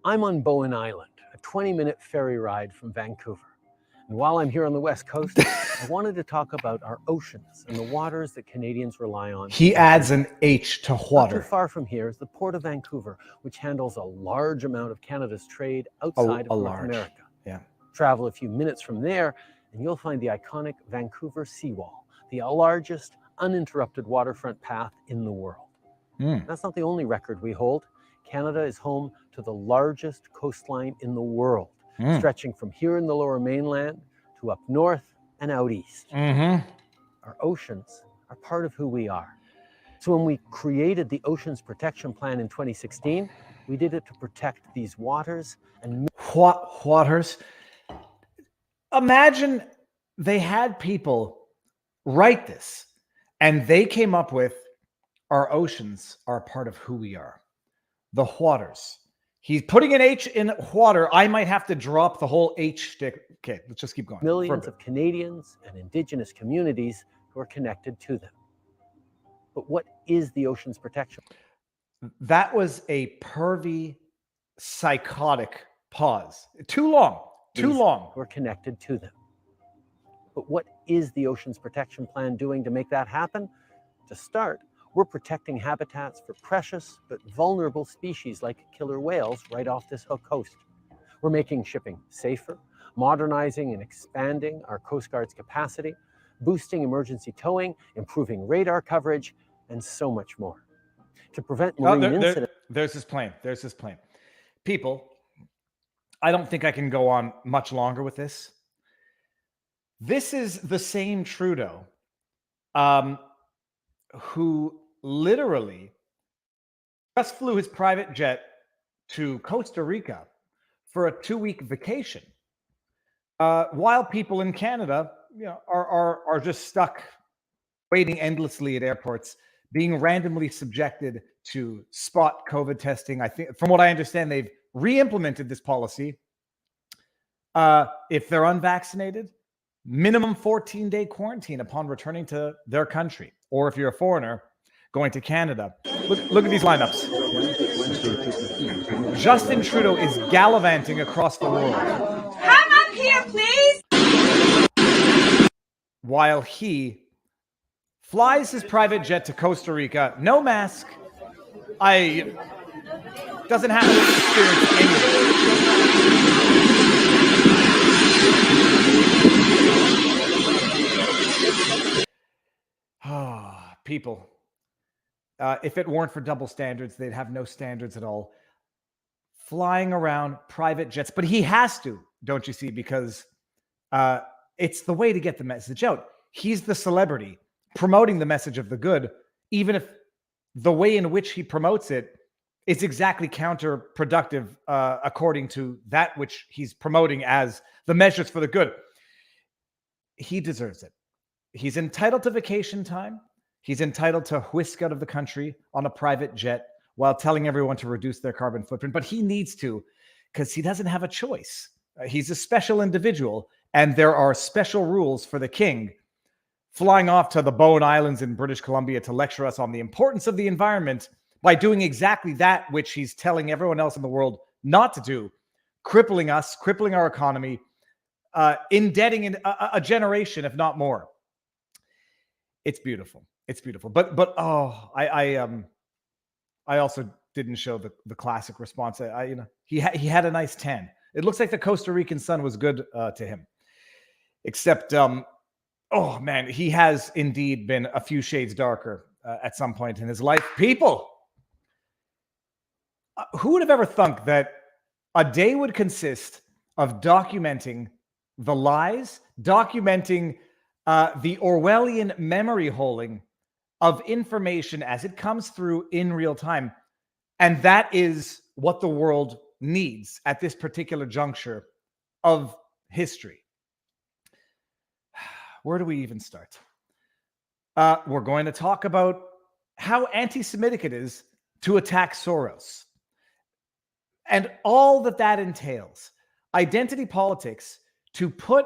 I'm on Bowen Island, a 20-minute ferry ride from Vancouver. And while I'm here on the West Coast, I wanted to talk about our oceans and the waters that Canadians rely on. He adds an H to Not water. too far from here is the Port of Vancouver, which handles a large amount of Canada's trade outside of North America. Yeah. Travel a few minutes from there, and you'll find the iconic Vancouver seawall, the largest uninterrupted waterfront path in the world. That's not the only record we hold. Canada is home to the largest coastline in the world, stretching from here in the Lower Mainland to up north and out east. Our oceans are part of who we are. So when we created the Oceans Protection Plan in 2016, we did it to protect these waters and waters. Imagine they had people write this and they came up with our oceans are a part of who we are. The waters. He's putting an H in water. I might have to drop the whole H stick. Okay, let's just keep going. Millions of Canadians and Indigenous communities who are connected to them. But what is the Oceans Protection? That was a pervy, psychotic pause. Too long. Too long. We're connected to them. But what is the Oceans Protection Plan doing to make that happen? To start, we're protecting habitats for precious but vulnerable species like killer whales right off this coast. We're making shipping safer, modernizing and expanding our Coast Guard's capacity, boosting emergency towing, improving radar coverage, and so much more. To prevent marine incidents. There's this plane. People, I don't think I can go on much longer with this. This is the same Trudeau who literally just flew his private jet to Costa Rica for a 2-week vacation, while people in Canada, are just stuck waiting endlessly at airports, being randomly subjected to spot COVID testing. I think, from what I understand, they've re-implemented this policy. If they're unvaccinated, minimum 14-day quarantine upon returning to their country. Or if you're a foreigner going to Canada. Look at these lineups. Justin Trudeau is gallivanting across the world. Come up here, please. While he flies his private jet to Costa Rica, no mask. Doesn't have to experience any of it. People, if it weren't for double standards, they'd have no standards at all. Flying around private jets, but he has to, don't you see? Because it's the way to get the message out. He's the celebrity promoting the message of the good, even if the way in which he promotes it is exactly counterproductive according to that which he's promoting as the measures for the good. He deserves it. He's entitled to vacation time. He's entitled to whisk out of the country on a private jet while telling everyone to reduce their carbon footprint. But he needs to, because he doesn't have a choice. He's a special individual, and there are special rules for the king flying off to the Bowen Islands in British Columbia to lecture us on the importance of the environment by doing exactly that which he's telling everyone else in the world not to do, crippling us, crippling our economy, indebting a generation, if not more. It's beautiful. It's beautiful. But I also didn't show the classic response. He had a nice tan. It looks like the Costa Rican sun was good to him. Except, oh man, he has indeed been a few shades darker at some point in his life. People, who would have ever thunk that a day would consist of documenting the lies, documenting the Orwellian memory holing of information as it comes through in real time. And that is what the world needs at this particular juncture of history. Where do we even start? We're going to talk about how anti-Semitic it is to attack Soros and all that entails. Identity politics to put,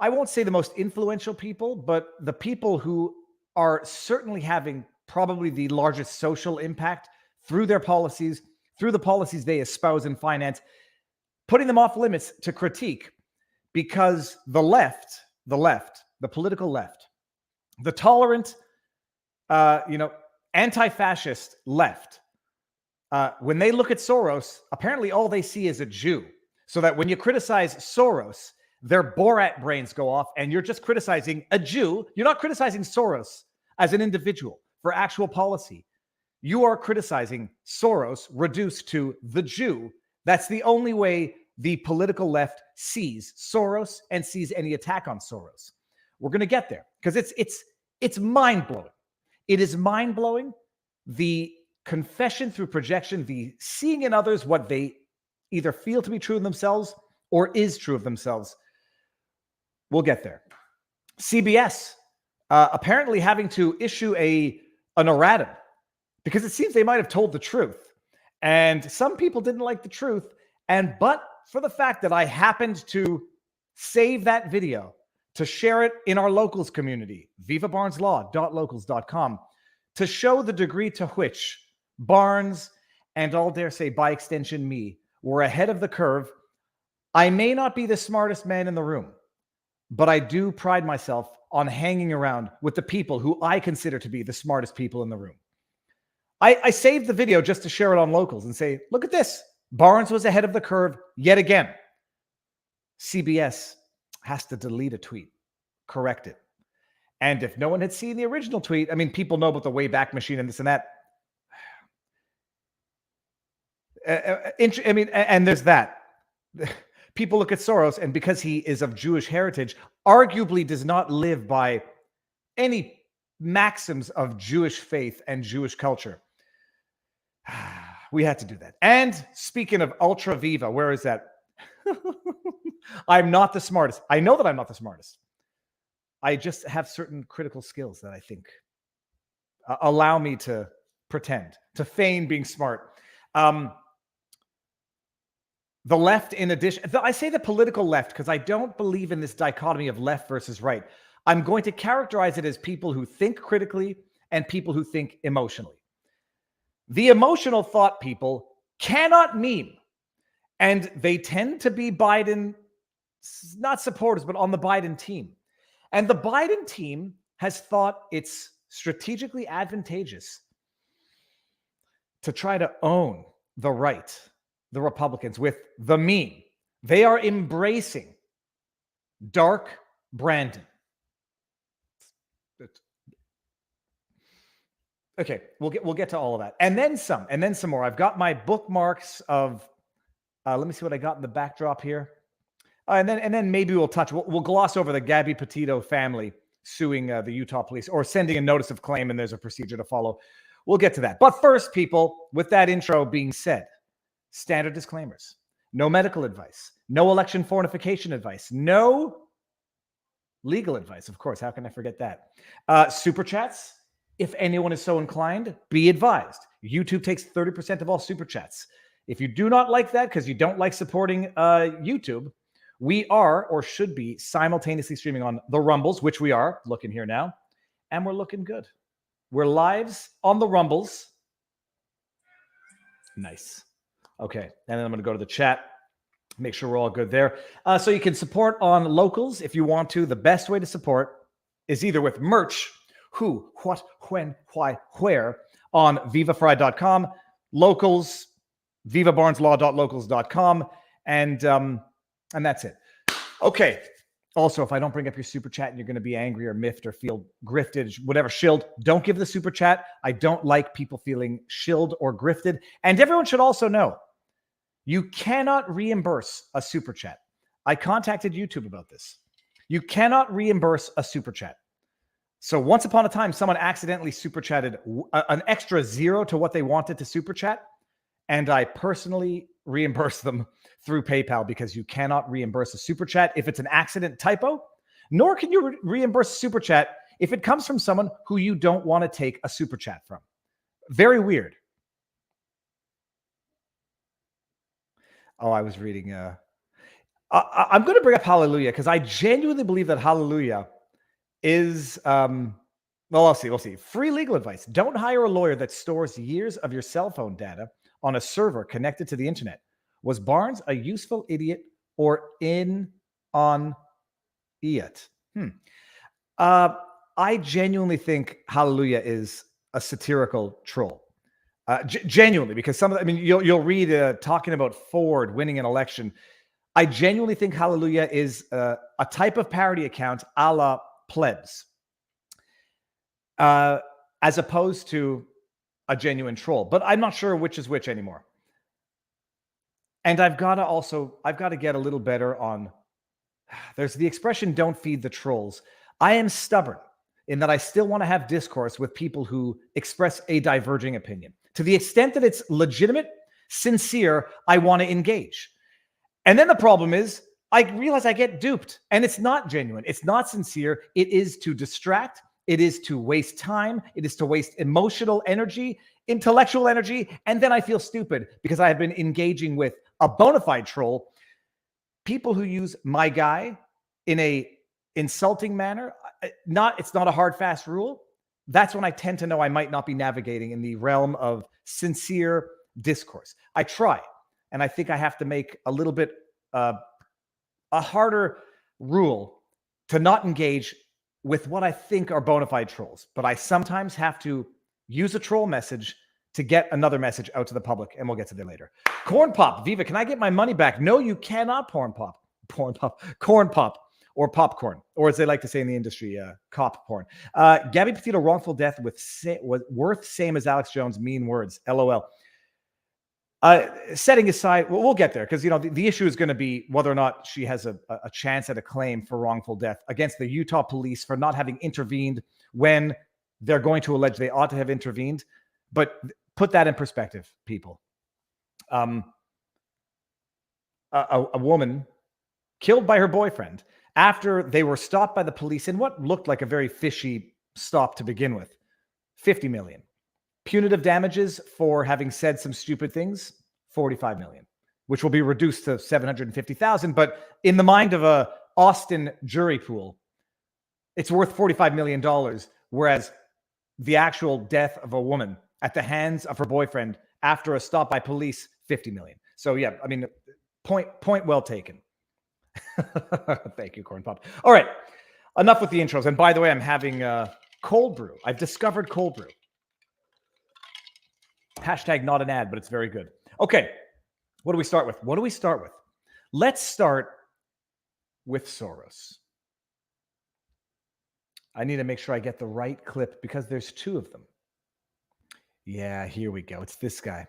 I won't say the most influential people, but the people who are certainly having probably the largest social impact through their policies through the policies they espouse and finance, putting them off limits to critique, because the left, the political left, the tolerant, anti-fascist left, when they look at Soros, apparently all they see is a Jew. So that when you criticize Soros, their Borat brains go off and you're just criticizing a Jew. You're not criticizing Soros as an individual for actual policy. You are criticizing Soros reduced to the Jew. That's the only way the political left sees Soros and sees any attack on Soros. We're going to get there because it's mind-blowing. It is mind-blowing. The confession through projection, the seeing in others what they either feel to be true of themselves or is true of themselves. We'll get there. CBS apparently having to issue an erratum because it seems they might have told the truth. And some people didn't like the truth. But for the fact that I happened to save that video, to share it in our locals community, vivabarneslaw.locals.com, to show the degree to which Barnes and I'll dare say by extension me were ahead of the curve. I may not be the smartest man in the room, but I do pride myself on hanging around with the people who I consider to be the smartest people in the room. I saved the video just to share it on locals and say, look at this. Barnes was ahead of the curve yet again. CBS has to delete a tweet, correct it. And if no one had seen the original tweet, I mean, people know about the Wayback Machine and this and that. And there's that. People look at Soros, and because he is of Jewish heritage, arguably does not live by any maxims of Jewish faith and Jewish culture. We had to do that. And speaking of Ultra Viva, where is that? I'm not the smartest. I know that I'm not the smartest. I just have certain critical skills that I think allow me to pretend, to feign being smart. The left, in addition, I say the political left because I don't believe in this dichotomy of left versus right. I'm going to characterize it as people who think critically and people who think emotionally. The emotional thought people cannot meme, and they tend to be Biden, not supporters, but on the Biden team. And the Biden team has thought it's strategically advantageous to try to own the right, the Republicans, with the meme. They are embracing dark Brandon. Okay, we'll get to all of that. And then some more. I've got my bookmarks of, let me see what I got in the backdrop here. And then maybe we'll gloss over the Gabby Petito family suing the Utah police or sending a notice of claim, and there's a procedure to follow. We'll get to that. But first, people, with that intro being said, standard disclaimers. No medical advice. No election fortification advice. No legal advice, of course. How can I forget that? Super chats. If anyone is so inclined, be advised. YouTube takes 30% of all super chats. If you do not like that because you don't like supporting YouTube, we are, or should be, simultaneously streaming on the Rumbles, which we are. Looking here now. And we're looking good. We're lives on the Rumbles. Nice. Okay. And then I'm going to go to the chat. Make sure we're all good there. So you can support on locals if you want to. The best way to support is either with merch, who, what, when, why, where, on vivafrei.com, locals, vivabarneslaw.locals.com, and that's it. Okay. Also, if I don't bring up your super chat and you're going to be angry or miffed or feel grifted, whatever, shilled, don't give the super chat. I don't like people feeling shilled or grifted. And everyone should also know, you cannot reimburse a super chat. I contacted YouTube about this. You cannot reimburse a super chat. So once upon a time, someone accidentally super chatted an extra zero to what they wanted to super chat. And I personally reimbursed them through PayPal because you cannot reimburse a super chat if it's an accident typo, nor can you reimburse a super chat if it comes from someone who you don't want to take a super chat from. Very weird. Oh, I was reading. I'm going to bring up Hallelujah because I genuinely believe that Hallelujah is, well, we'll see. Free legal advice. Don't hire a lawyer that stores years of your cell phone data on a server connected to the internet. Was Barnes a useful idiot or in on idiot? I genuinely think Hallelujah is a satirical troll. Genuinely, because you'll read talking about Ford winning an election. I genuinely think Hallelujah is a type of parody account a la plebs, as opposed to a genuine troll. But I'm not sure which is which anymore. And I've got to get a little better on, there's the expression, don't feed the trolls. I am stubborn in that I still want to have discourse with people who express a diverging opinion. To the extent that it's legitimate, sincere, I want to engage. And then the problem is, I realize I get duped, and it's not genuine. It's not sincere. It is to distract. It is to waste time. It is to waste emotional energy, intellectual energy. And then I feel stupid because I have been engaging with a bona fide troll. People who use my guy in a insulting manner, it's not a hard, fast rule. That's when I tend to know I might not be navigating in the realm of sincere discourse. I try. And I think I have to make a little bit a harder rule to not engage with what I think are bona fide trolls. But I sometimes have to use a troll message to get another message out to the public. And we'll get to that later. Corn Pop. Viva, can I get my money back? No, you cannot, Corn Pop. Or popcorn. Or as they like to say in the industry, cop porn. Gabby Petito, wrongful death was worth same as Alex Jones' mean words. LOL. Setting aside, we'll get there because the issue is going to be whether or not she has a chance at a claim for wrongful death against the Utah police for not having intervened when they're going to allege they ought to have intervened. But put that in perspective, people. A woman killed by her boyfriend after they were stopped by the police in what looked like a very fishy stop to begin with. $50 million. Punitive damages for having said some stupid things, $45 million, which will be reduced to $750,000. But in the mind of a Austin jury pool, it's worth $45 million, whereas the actual death of a woman at the hands of her boyfriend after a stop by police, $50 million. So yeah, point well taken. Thank you, Corn Pop. All right, enough with the intros. And by the way, I'm having cold brew. I've discovered cold brew. Hashtag not an ad, but it's very good. Okay, what do we start with? Let's start with Soros. I need to make sure I get the right clip because there's two of them. Yeah, here we go. It's this guy.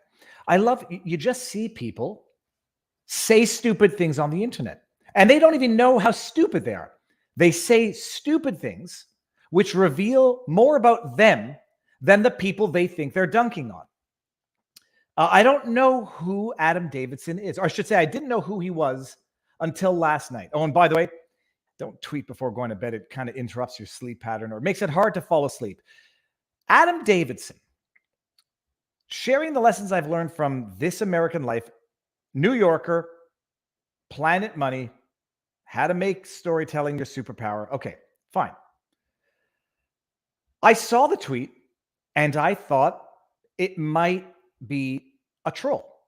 I love, you just see people say stupid things on the internet, and they don't even know how stupid they are. They say stupid things which reveal more about them than the people they think they're dunking on. I don't know who Adam Davidson is, or I should say I didn't know who he was until last night. Oh, and by the way, don't tweet before going to bed. It kind of interrupts your sleep pattern or makes it hard to fall asleep. Adam Davidson, sharing the lessons I've learned from This American Life, New Yorker, Planet Money, how to make storytelling your superpower. Okay, fine. I saw the tweet and I thought it might be a troll.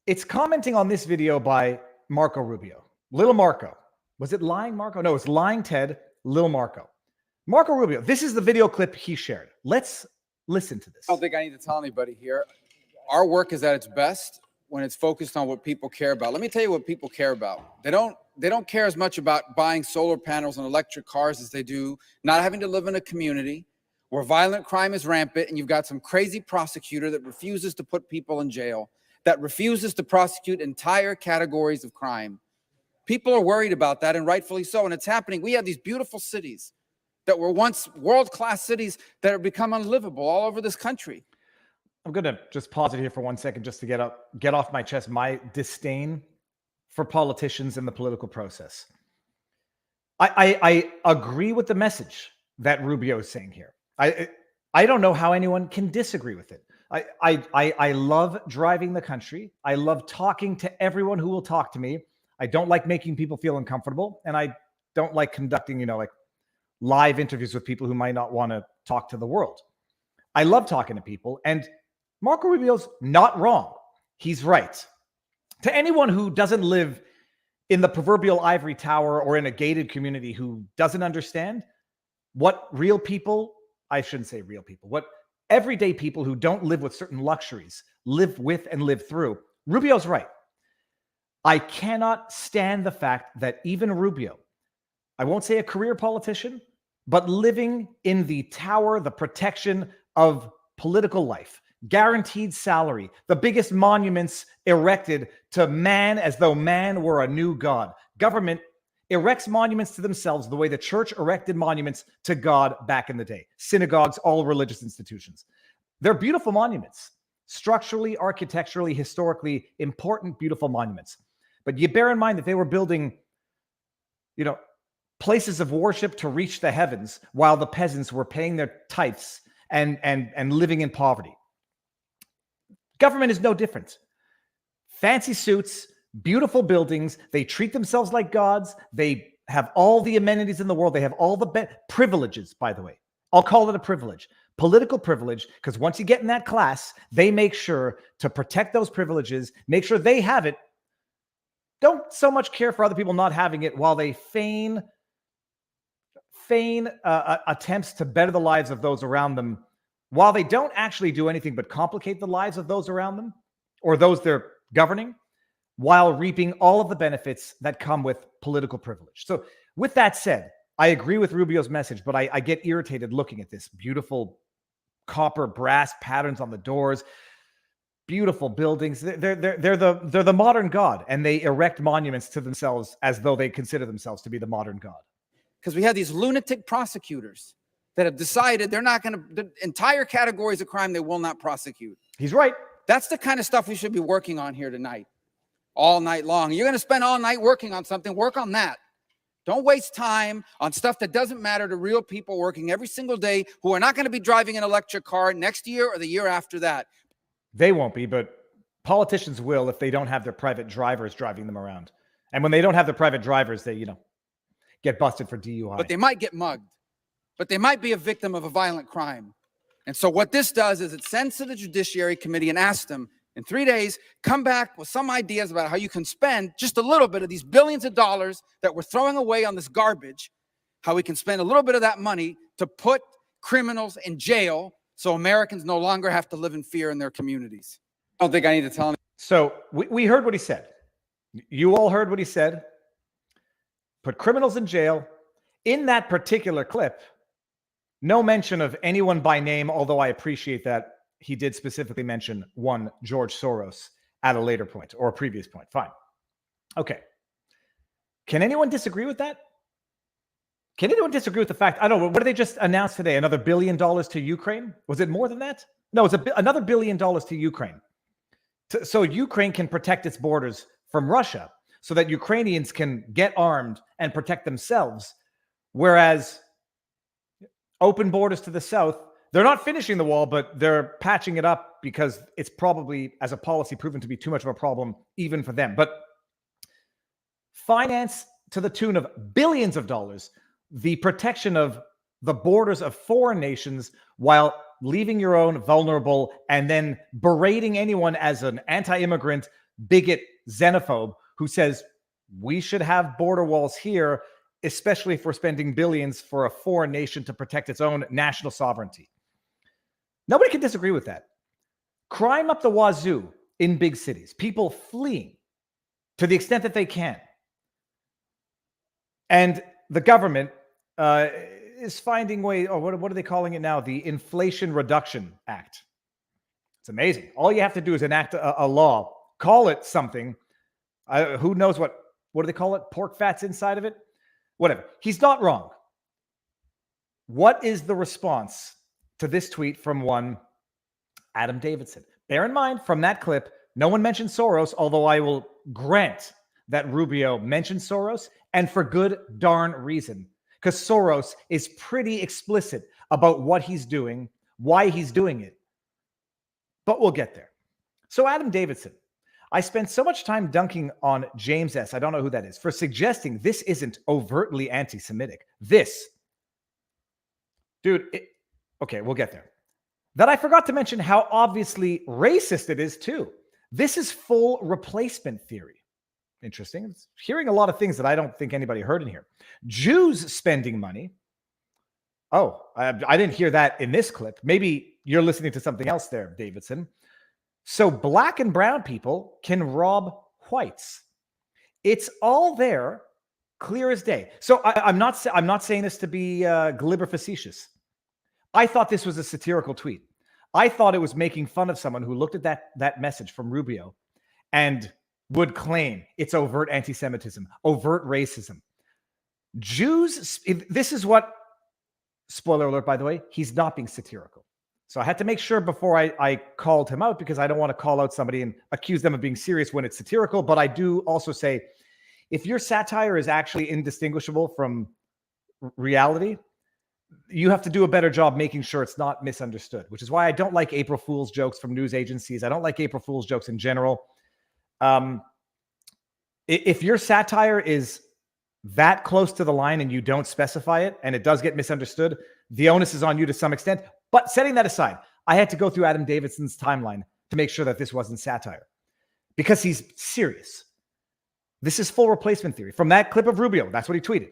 It's commenting on this video by Marco Rubio. Little Marco. Was it Lying Marco? No, it's Lying Ted, Little Marco. Marco Rubio. This is the video clip he shared. Let's listen to this. I don't think I need to tell anybody here. Our work is at its best when it's focused on what people care about. Let me tell you what people care about. They don't care as much about buying solar panels and electric cars as they do not having to live in a community where violent crime is rampant and you've got some crazy prosecutor that refuses to put people in jail, that refuses to prosecute entire categories of crime. People are worried about that, and rightfully so, and it's happening. We have these beautiful cities that were once world-class cities that have become unlivable all over this country. I'm going to just pause it here for 1 second just to get off my chest my disdain for politicians and the political process. I agree with the message that Rubio is saying here. I don't know how anyone can disagree with it. I love driving the country. I love talking to everyone who will talk to me. I don't like making people feel uncomfortable, and I don't like conducting, like live interviews with people who might not want to talk to the world. I love talking to people, and Marco Rubio's not wrong. He's right. To anyone who doesn't live in the proverbial ivory tower or in a gated community who doesn't understand what real people, I shouldn't say real people, what everyday people who don't live with certain luxuries live with and live through, Rubio's right. I cannot stand the fact that even Rubio, I won't say a career politician, but living in the tower, the protection of political life, guaranteed salary, the biggest monuments erected to man as though man were a new god. Government erects monuments to themselves the way the church erected monuments to God back in the day. Synagogues, all religious institutions. They're beautiful monuments, structurally, architecturally, historically important, beautiful monuments. But you bear in mind that they were building, places of worship to reach the heavens while the peasants were paying their tithes and living in poverty. Government is no different. Fancy suits, beautiful buildings. They treat themselves like gods. They have all the amenities in the world. They have all the privileges, by the way. I'll call it a privilege, political privilege, because once you get in that class, they make sure to protect those privileges, make sure they have it. Don't so much care for other people not having it while they feign attempts to better the lives of those around them, while they don't actually do anything but complicate the lives of those around them or those they're governing, while reaping all of the benefits that come with political privilege. So with that said, I agree with Rubio's message, but I get irritated looking at this beautiful copper brass patterns on the doors, beautiful buildings. They're the modern god, and they erect monuments to themselves as though they consider themselves to be the modern god. Because we have these lunatic prosecutors that have decided they're not going to, the entire categories of crime they will not prosecute. He's right. That's the kind of stuff we should be working on here tonight, all night long. You're going to spend all night working on something, work on that. Don't waste time on stuff that doesn't matter to real people working every single day who are not going to be driving an electric car next year or the year after that. They won't be, but politicians will if they don't have their private drivers driving them around. And when they don't have their private drivers, they, get busted for DUI. But they might get mugged. But they might be a victim of a violent crime. And so what this does is it sends to the Judiciary Committee and asks them, in 3 days, come back with some ideas about how you can spend just a little bit of these billions of dollars that we're throwing away on this garbage, how we can spend a little bit of that money to put criminals in jail so Americans no longer have to live in fear in their communities. I don't think I need to tell them. So we heard what he said. You all heard what he said. Put criminals in jail. In that particular clip, no mention of anyone by name, although I appreciate that he did specifically mention one George Soros at a later point or a previous point. Fine. Okay. Can anyone disagree with that? Can anyone disagree with the fact? I don't know. What did they just announce today? Another $1 billion to Ukraine? Was it more than that? No, it's another $1 billion to Ukraine. So Ukraine can protect its borders from Russia so that Ukrainians can get armed and protect themselves. Whereas open borders to the south, they're not finishing the wall, but they're patching it up because it's probably, as a policy, proven to be too much of a problem even for them. But finance to the tune of billions of dollars, the protection of the borders of foreign nations while leaving your own vulnerable, and then berating anyone as an anti-immigrant, bigot, xenophobe who says we should have border walls here, especially if we're spending billions for a foreign nation to protect its own national sovereignty. Nobody can disagree with that. Crime up the wazoo in big cities, people fleeing to the extent that they can. And the government is finding ways, or what are they calling it now? The Inflation Reduction Act. It's amazing. All you have to do is enact a law, call it something. Who knows what do they call it? Pork fat's inside of it? Whatever. He's not wrong. What is the response to this tweet from one Adam Davidson? Bear in mind, from that clip, no one mentioned Soros, although I will grant that Rubio mentioned Soros, and for good darn reason, because Soros is pretty explicit about what he's doing, why he's doing it. But we'll get there. So Adam Davidson, I spent so much time dunking on James S., I don't know who that is, for suggesting this isn't overtly anti-Semitic. This, dude, okay, we'll get there. that I forgot to mention how obviously racist it is too. This is full replacement theory. Interesting. It's hearing a lot of things that I don't think anybody heard in here. Jews spending money. Oh, I didn't hear that in this clip. Maybe you're listening to something else there, Davidson. So black and brown people can rob whites. It's all there, clear as day. So I'm not saying this to be glib or facetious. I thought this was a satirical tweet. I thought it was making fun of someone who looked at that message from Rubio and would claim it's overt anti-Semitism, overt racism. Jews, this is what, spoiler alert, by the way, he's not being satirical. So I had to make sure before I called him out, because I don't want to call out somebody and accuse them of being serious when it's satirical. But I do also say, if your satire is actually indistinguishable from reality, you have to do a better job making sure it's not misunderstood, which is why I don't like April Fool's jokes from news agencies. I don't like April Fool's jokes in general. If your satire is that close to the line and you don't specify it and it does get misunderstood, the onus is on you to some extent. But setting that aside, I had to go through Adam Davidson's timeline to make sure that this wasn't satire, because he's serious. This is full replacement theory. From that clip of Rubio, that's what he tweeted.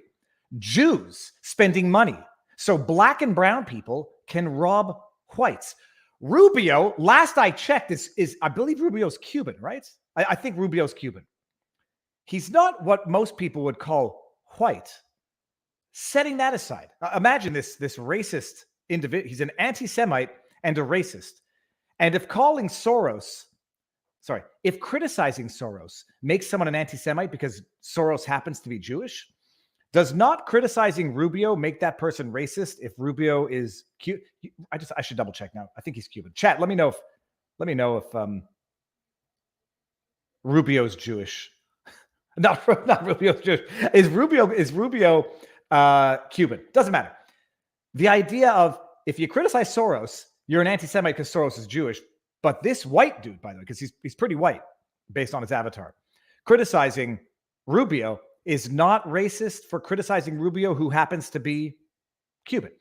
Jews spending money so black and brown people can rob whites. Rubio, last I checked, is I believe Rubio's Cuban, right? I think Rubio's Cuban. He's not what most people would call white. Setting that aside, imagine this racist individual. He's an anti-Semite and a racist. And if criticizing Soros makes someone an anti-Semite because Soros happens to be Jewish, does not criticizing Rubio make that person racist if Rubio is Cuban? I should double check now. I think he's Cuban. Chat, let me know if Rubio's Jewish. Not Rubio's Jewish. Is Rubio Cuban? Doesn't matter. The idea of, if you criticize Soros, you're an anti-Semite because Soros is Jewish. But this white dude, by the way, because he's pretty white based on his avatar, criticizing Rubio is not racist for criticizing Rubio, who happens to be Cuban.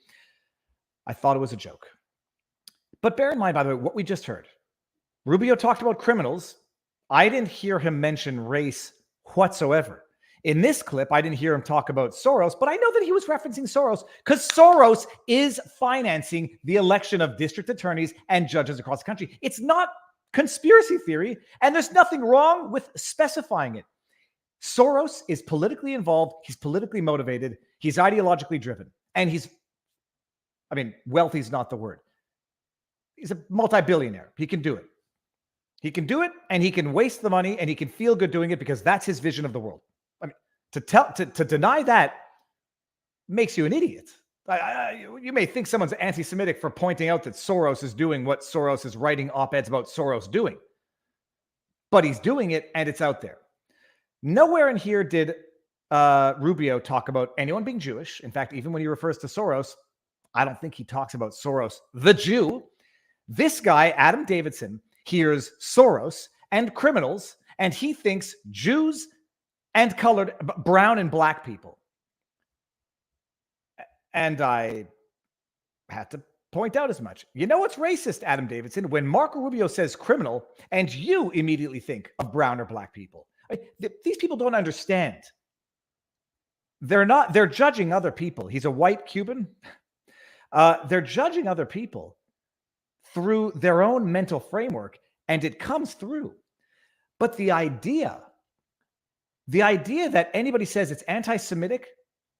I thought it was a joke. But bear in mind, by the way, what we just heard. Rubio talked about criminals. I didn't hear him mention race whatsoever. In this clip, I didn't hear him talk about Soros, but I know that he was referencing Soros because Soros is financing the election of district attorneys and judges across the country. It's not conspiracy theory, and there's nothing wrong with specifying it. Soros is politically involved. He's politically motivated. He's ideologically driven. And wealthy is not the word. He's a multi-billionaire. He can do it. He can do it, and he can waste the money, and he can feel good doing it because that's his vision of the world. To deny that makes you an idiot. You may think someone's anti-Semitic for pointing out that Soros is doing what Soros is writing op-eds about Soros doing. But he's doing it, and it's out there. Nowhere in here did Rubio talk about anyone being Jewish. In fact, even when he refers to Soros, I don't think he talks about Soros, the Jew. This guy, Adam Davidson, hears Soros and criminals, and he thinks Jews and colored, brown and black people. And I had to point out as much. You know what's racist, Adam Davidson? When Marco Rubio says criminal, and you immediately think of brown or black people. These people don't understand. They're judging other people. He's a white Cuban. They're judging other people through their own mental framework, and it comes through. But the idea that anybody says it's anti-Semitic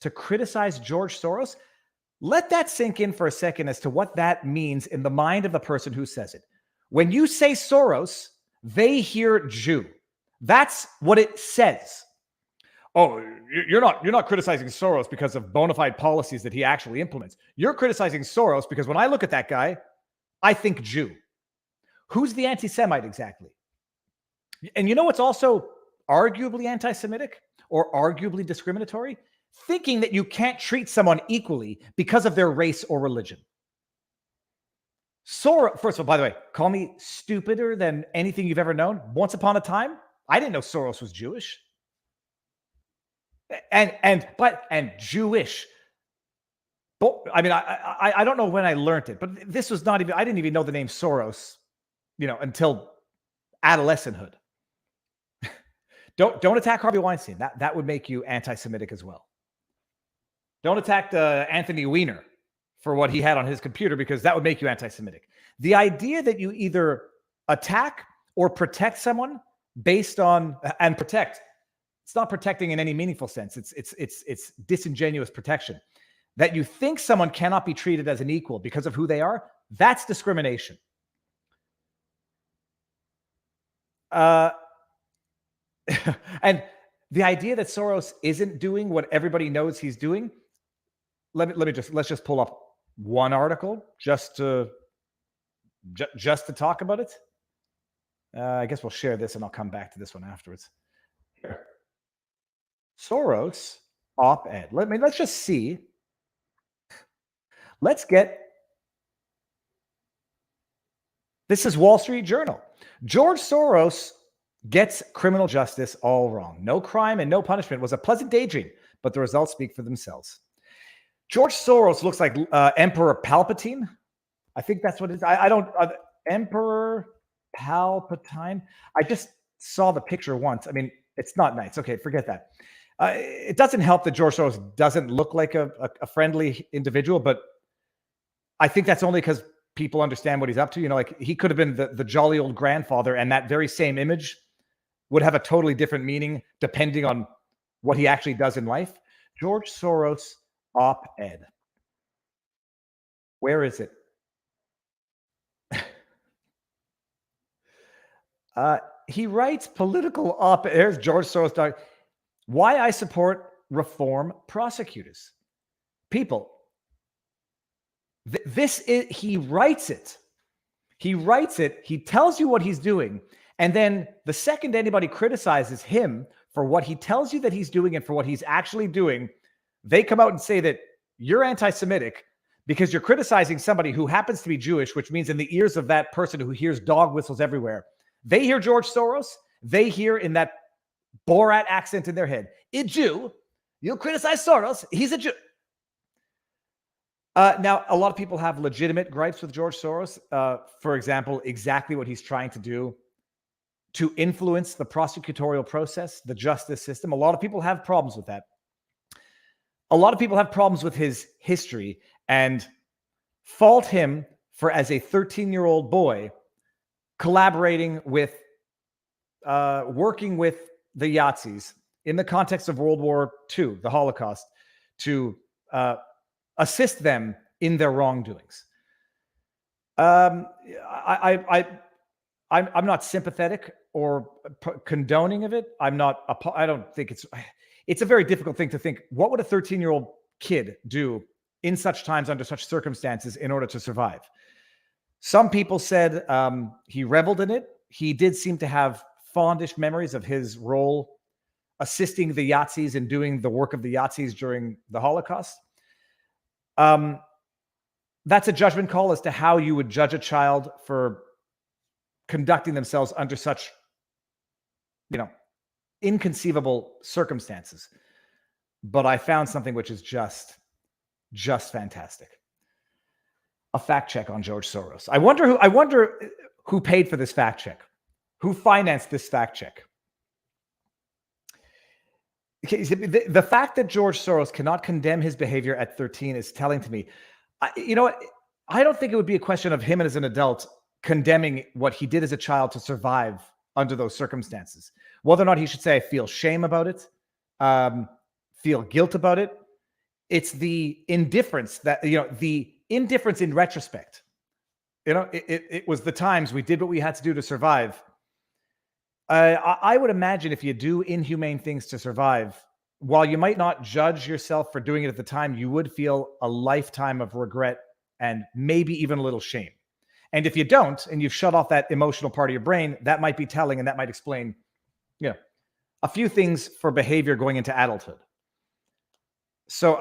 to criticize George Soros, let that sink in for a second as to what that means in the mind of the person who says it. When you say Soros, they hear Jew. That's what it says. Oh, you're not criticizing Soros because of bona fide policies that he actually implements. You're criticizing Soros because when I look at that guy, I think Jew. Who's the anti-Semite exactly? And you know what's also arguably anti-Semitic or arguably discriminatory? Thinking that you can't treat someone equally because of their race or religion. Soros, first of all, by the way, call me stupider than anything you've ever known. Once upon a time, I didn't know Soros was Jewish. And Jewish. I mean, I don't know when I learned it, but this was not even, I didn't even know the name Soros, until adolescenthood. Don't attack Harvey Weinstein. That would make you anti-Semitic as well. Don't attack Anthony Weiner for what he had on his computer, because that would make you anti-Semitic. The idea that you either attack or protect someone based on, and protect, it's not protecting in any meaningful sense. It's disingenuous protection. That you think someone cannot be treated as an equal because of who they are, that's discrimination. And the idea that Soros isn't doing what everybody knows he's doing, let's just pull up one article just to talk about it. I guess we'll share this and I'll come back to this one afterwards. Here. Soros op-ed. Let's just see. Let's get, this is Wall Street Journal. George Soros gets criminal justice all wrong. No crime and no punishment was a pleasant daydream, but the results speak for themselves. George Soros looks like Emperor Palpatine. I think that's what it is. I don't, Emperor Palpatine. I just saw the picture once. I mean, it's not nice. Okay, forget that. It doesn't help that George Soros doesn't look like a friendly individual, but I think that's only because people understand what he's up to. Like he could have been the jolly old grandfather, and that very same image would have a totally different meaning depending on what he actually does in life. George Soros op-ed. Where is it? He writes political op-ed. There's George Soros. Why I support reform prosecutors. People. This is, he writes it. He writes it. He tells you what he's doing. And then the second anybody criticizes him for what he tells you that he's doing and for what he's actually doing, they come out and say that you're anti-Semitic because you're criticizing somebody who happens to be Jewish, which means in the ears of that person who hears dog whistles everywhere, they hear George Soros, they hear in that Borat accent in their head, a Jew, you'll criticize Soros, he's a Jew. Now, a lot of people have legitimate gripes with George Soros. For example, exactly what he's trying to do to influence the prosecutorial process, the justice system. A lot of people have problems with that. A lot of people have problems with his history and fault him for, as a 13-year-old boy, collaborating with, working with the Yazidis in the context of World War II, the Holocaust, to assist them in their wrongdoings. I'm not sympathetic or condoning of it. I don't think it's a very difficult thing to think. What would a 13-year-old kid do in such times, under such circumstances, in order to survive? Some people said he reveled in it. He did seem to have fondish memories of his role assisting the Yazidis and doing the work of the Yazidis during the Holocaust. That's a judgment call as to how you would judge a child for conducting themselves under such, inconceivable circumstances. But I found something which is just fantastic. A fact check on George Soros. I wonder who paid for this fact check, who financed this fact check. The fact that George Soros cannot condemn his behavior at 13 is telling to me. You know what? I don't think it would be a question of him as an adult condemning what he did as a child to survive under those circumstances. Whether or not he should say, I feel shame about it, feel guilt about it. It's the indifference that, the indifference in retrospect. It was the times we did what we had to do to survive. I would imagine if you do inhumane things to survive, while you might not judge yourself for doing it at the time, you would feel a lifetime of regret and maybe even a little shame. And if you don't, and you've shut off that emotional part of your brain, that might be telling, and that might explain, a few things for behavior going into adulthood. So,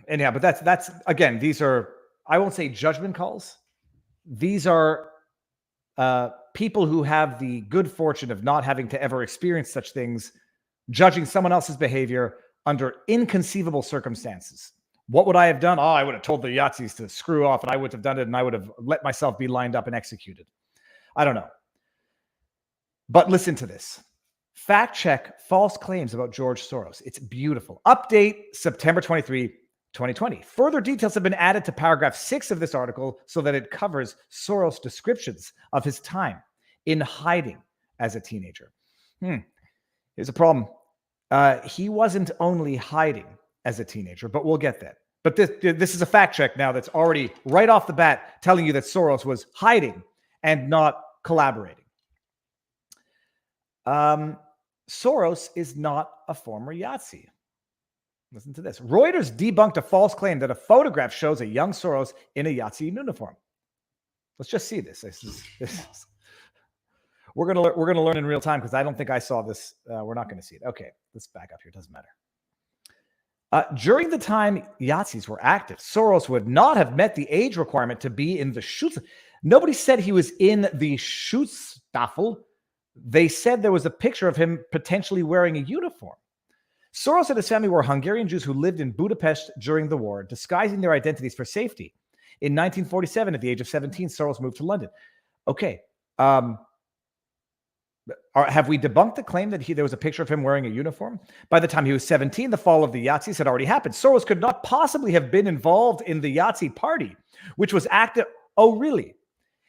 anyhow, but that's again, these are, I won't say judgment calls. These are people who have the good fortune of not having to ever experience such things, judging someone else's behavior under inconceivable circumstances, What would I have done? Oh, I would have told the Yahtzees to screw off, and I would have done it, and I would have let myself be lined up and executed. I don't know. But listen to this. Fact check false claims about George Soros. It's beautiful. Update September 23, 2020. Further details have been added to paragraph 6 of this article so that it covers Soros' descriptions of his time in hiding as a teenager. Here's a problem. He wasn't only hiding as a teenager, but we'll get that. But this is a fact check now that's already right off the bat telling you that Soros was hiding and not collaborating. Soros is not a former Yahtzee. Listen to this. Reuters debunked a false claim that a photograph shows a young Soros in a Yahtzee uniform. Let's just see this. We're gonna learn in real time because I don't think I saw this. We're not going to see it. Okay, let's back up here. It doesn't matter. During the time Yahtzees were active, Soros would not have met the age requirement to be in the Schutz. Nobody said he was in the Schutzstaffel. They said there was a picture of him potentially wearing a uniform. Soros and his family were Hungarian Jews who lived in Budapest during the war, disguising their identities for safety. In 1947, at the age of 17, Soros moved to London. Okay. Have we debunked the claim that there was a picture of him wearing a uniform? By the time he was 17, the fall of the Yahtzees had already happened. Soros could not possibly have been involved in the Yahtzee party, which was active. Oh, really?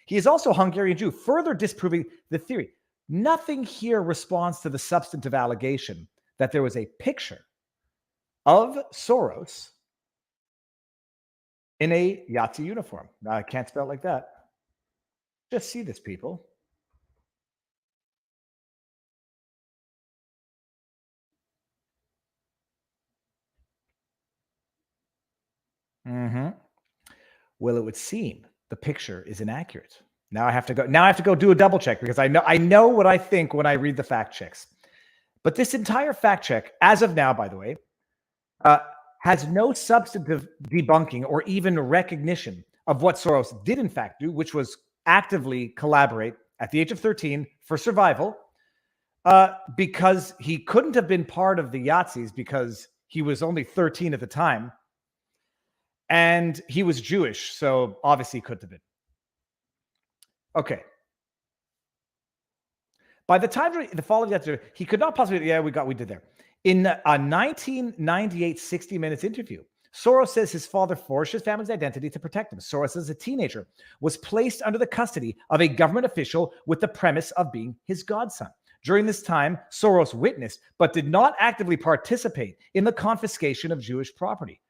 He is also a Hungarian Jew, further disproving the theory. Nothing here responds to the substantive allegation that there was a picture of Soros in a Yahtzee uniform. I can't spell it like that. Just see this, people. Well, it would seem the picture is inaccurate. Now I have to go do a double check because I know what I think when I read the fact checks. But this entire fact check, as of now, by the way, has no substantive debunking or even recognition of what Soros did in fact do, which was actively collaborate at the age of 13 for survival, because he couldn't have been part of the Yahtzees because he was only 13 at the time. And he was Jewish, so obviously he couldn't have been. Okay. By the time the fall of Yahtzee, he could not possibly. Yeah, we did there. In a 1998 60 Minutes interview, Soros says his father forged his family's identity to protect him. Soros, as a teenager, was placed under the custody of a government official with the premise of being his godson. During this time, Soros witnessed but did not actively participate in the confiscation of Jewish property.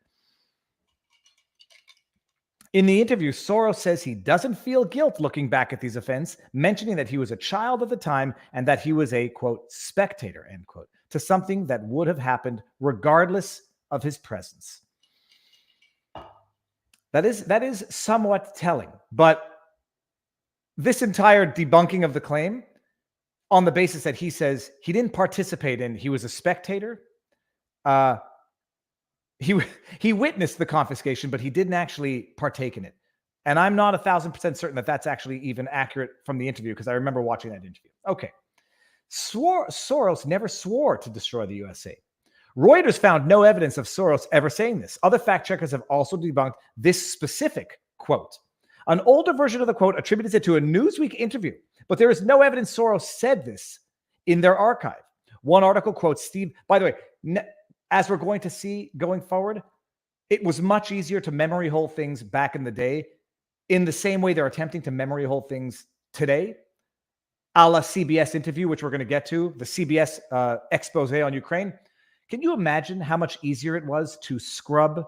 In the interview, Soros says he doesn't feel guilt looking back at these events, mentioning that he was a child at the time and that he was a, quote, spectator, end quote, to something that would have happened regardless of his presence. That is somewhat telling, but this entire debunking of the claim on the basis that he says he didn't participate in, he was a spectator, He witnessed the confiscation, but he didn't actually partake in it. And I'm not 1,000% certain that that's actually even accurate from the interview because I remember watching that interview. Okay. Soros never swore to destroy the USA. Reuters found no evidence of Soros ever saying this. Other fact checkers have also debunked this specific quote. An older version of the quote attributes it to a Newsweek interview, but there is no evidence Soros said this in their archive. One article quotes Steve, by the way, as we're going to see going forward, it was much easier to memory hole things back in the day in the same way they're attempting to memory hole things today, a la CBS interview, which we're going to get to, the CBS expose on Ukraine. Can you imagine how much easier it was to scrub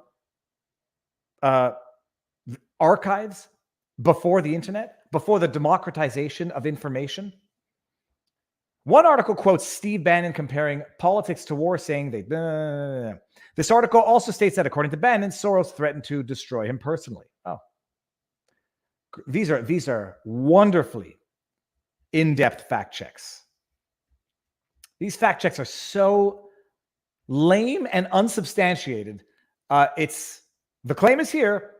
archives before the internet, before the democratization of information? One article quotes Steve Bannon comparing politics to war, saying This article also states that, according to Bannon, Soros threatened to destroy him personally. Oh, these are wonderfully in-depth fact checks. These fact checks are so lame and unsubstantiated. The claim is here.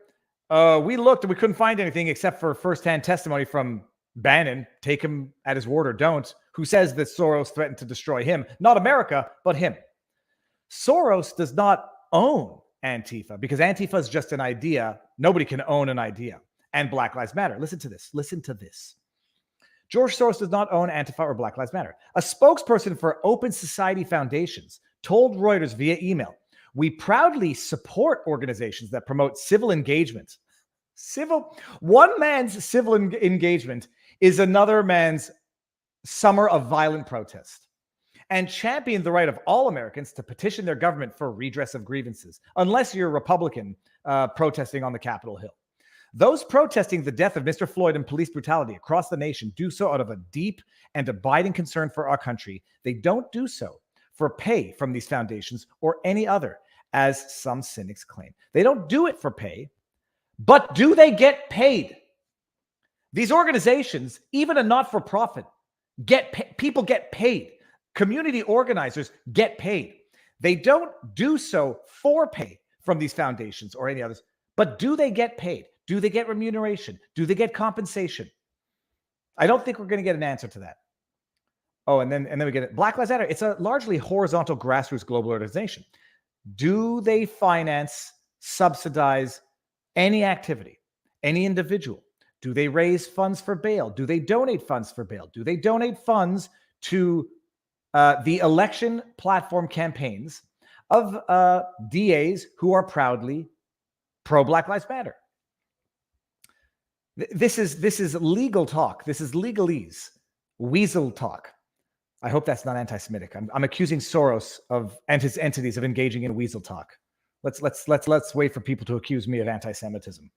We looked and we couldn't find anything except for firsthand testimony from Bannon, take him at his word or don't, who says that Soros threatened to destroy him, not America, but him. Soros does not own Antifa because Antifa is just an idea. Nobody can own an idea. And Black Lives Matter. Listen to this. Listen to this. George Soros does not own Antifa or Black Lives Matter. A spokesperson for Open Society Foundations told Reuters via email, "We proudly support organizations that promote civil engagement." One man's civil engagement is another man's summer of violent protest, and champion the right of all Americans to petition their government for redress of grievances, unless you're a Republican protesting on the Capitol Hill. Those protesting the death of Mr. Floyd and police brutality across the nation do so out of a deep and abiding concern for our country. They don't do so for pay from these foundations or any other, as some cynics claim. They don't do it for pay, but do they get paid? These organizations, even a not-for-profit, people get paid. Community organizers get paid. They don't do so for pay from these foundations or any others, but do they get paid? Do they get remuneration? Do they get compensation? I don't think we're going to get an answer to that. Oh, and then we get it. Black Lives Matter. It's a largely horizontal grassroots global organization. Do they finance, subsidize any activity, any individual? Do they raise funds for bail? Do they donate funds for bail? Do they donate funds to the election platform campaigns of DAs who are proudly pro-Black Lives Matter? This is legal talk. This is legalese, weasel talk. I hope that's not anti-Semitic. I'm accusing Soros and his entities of engaging in weasel talk. Let's wait for people to accuse me of anti-Semitism.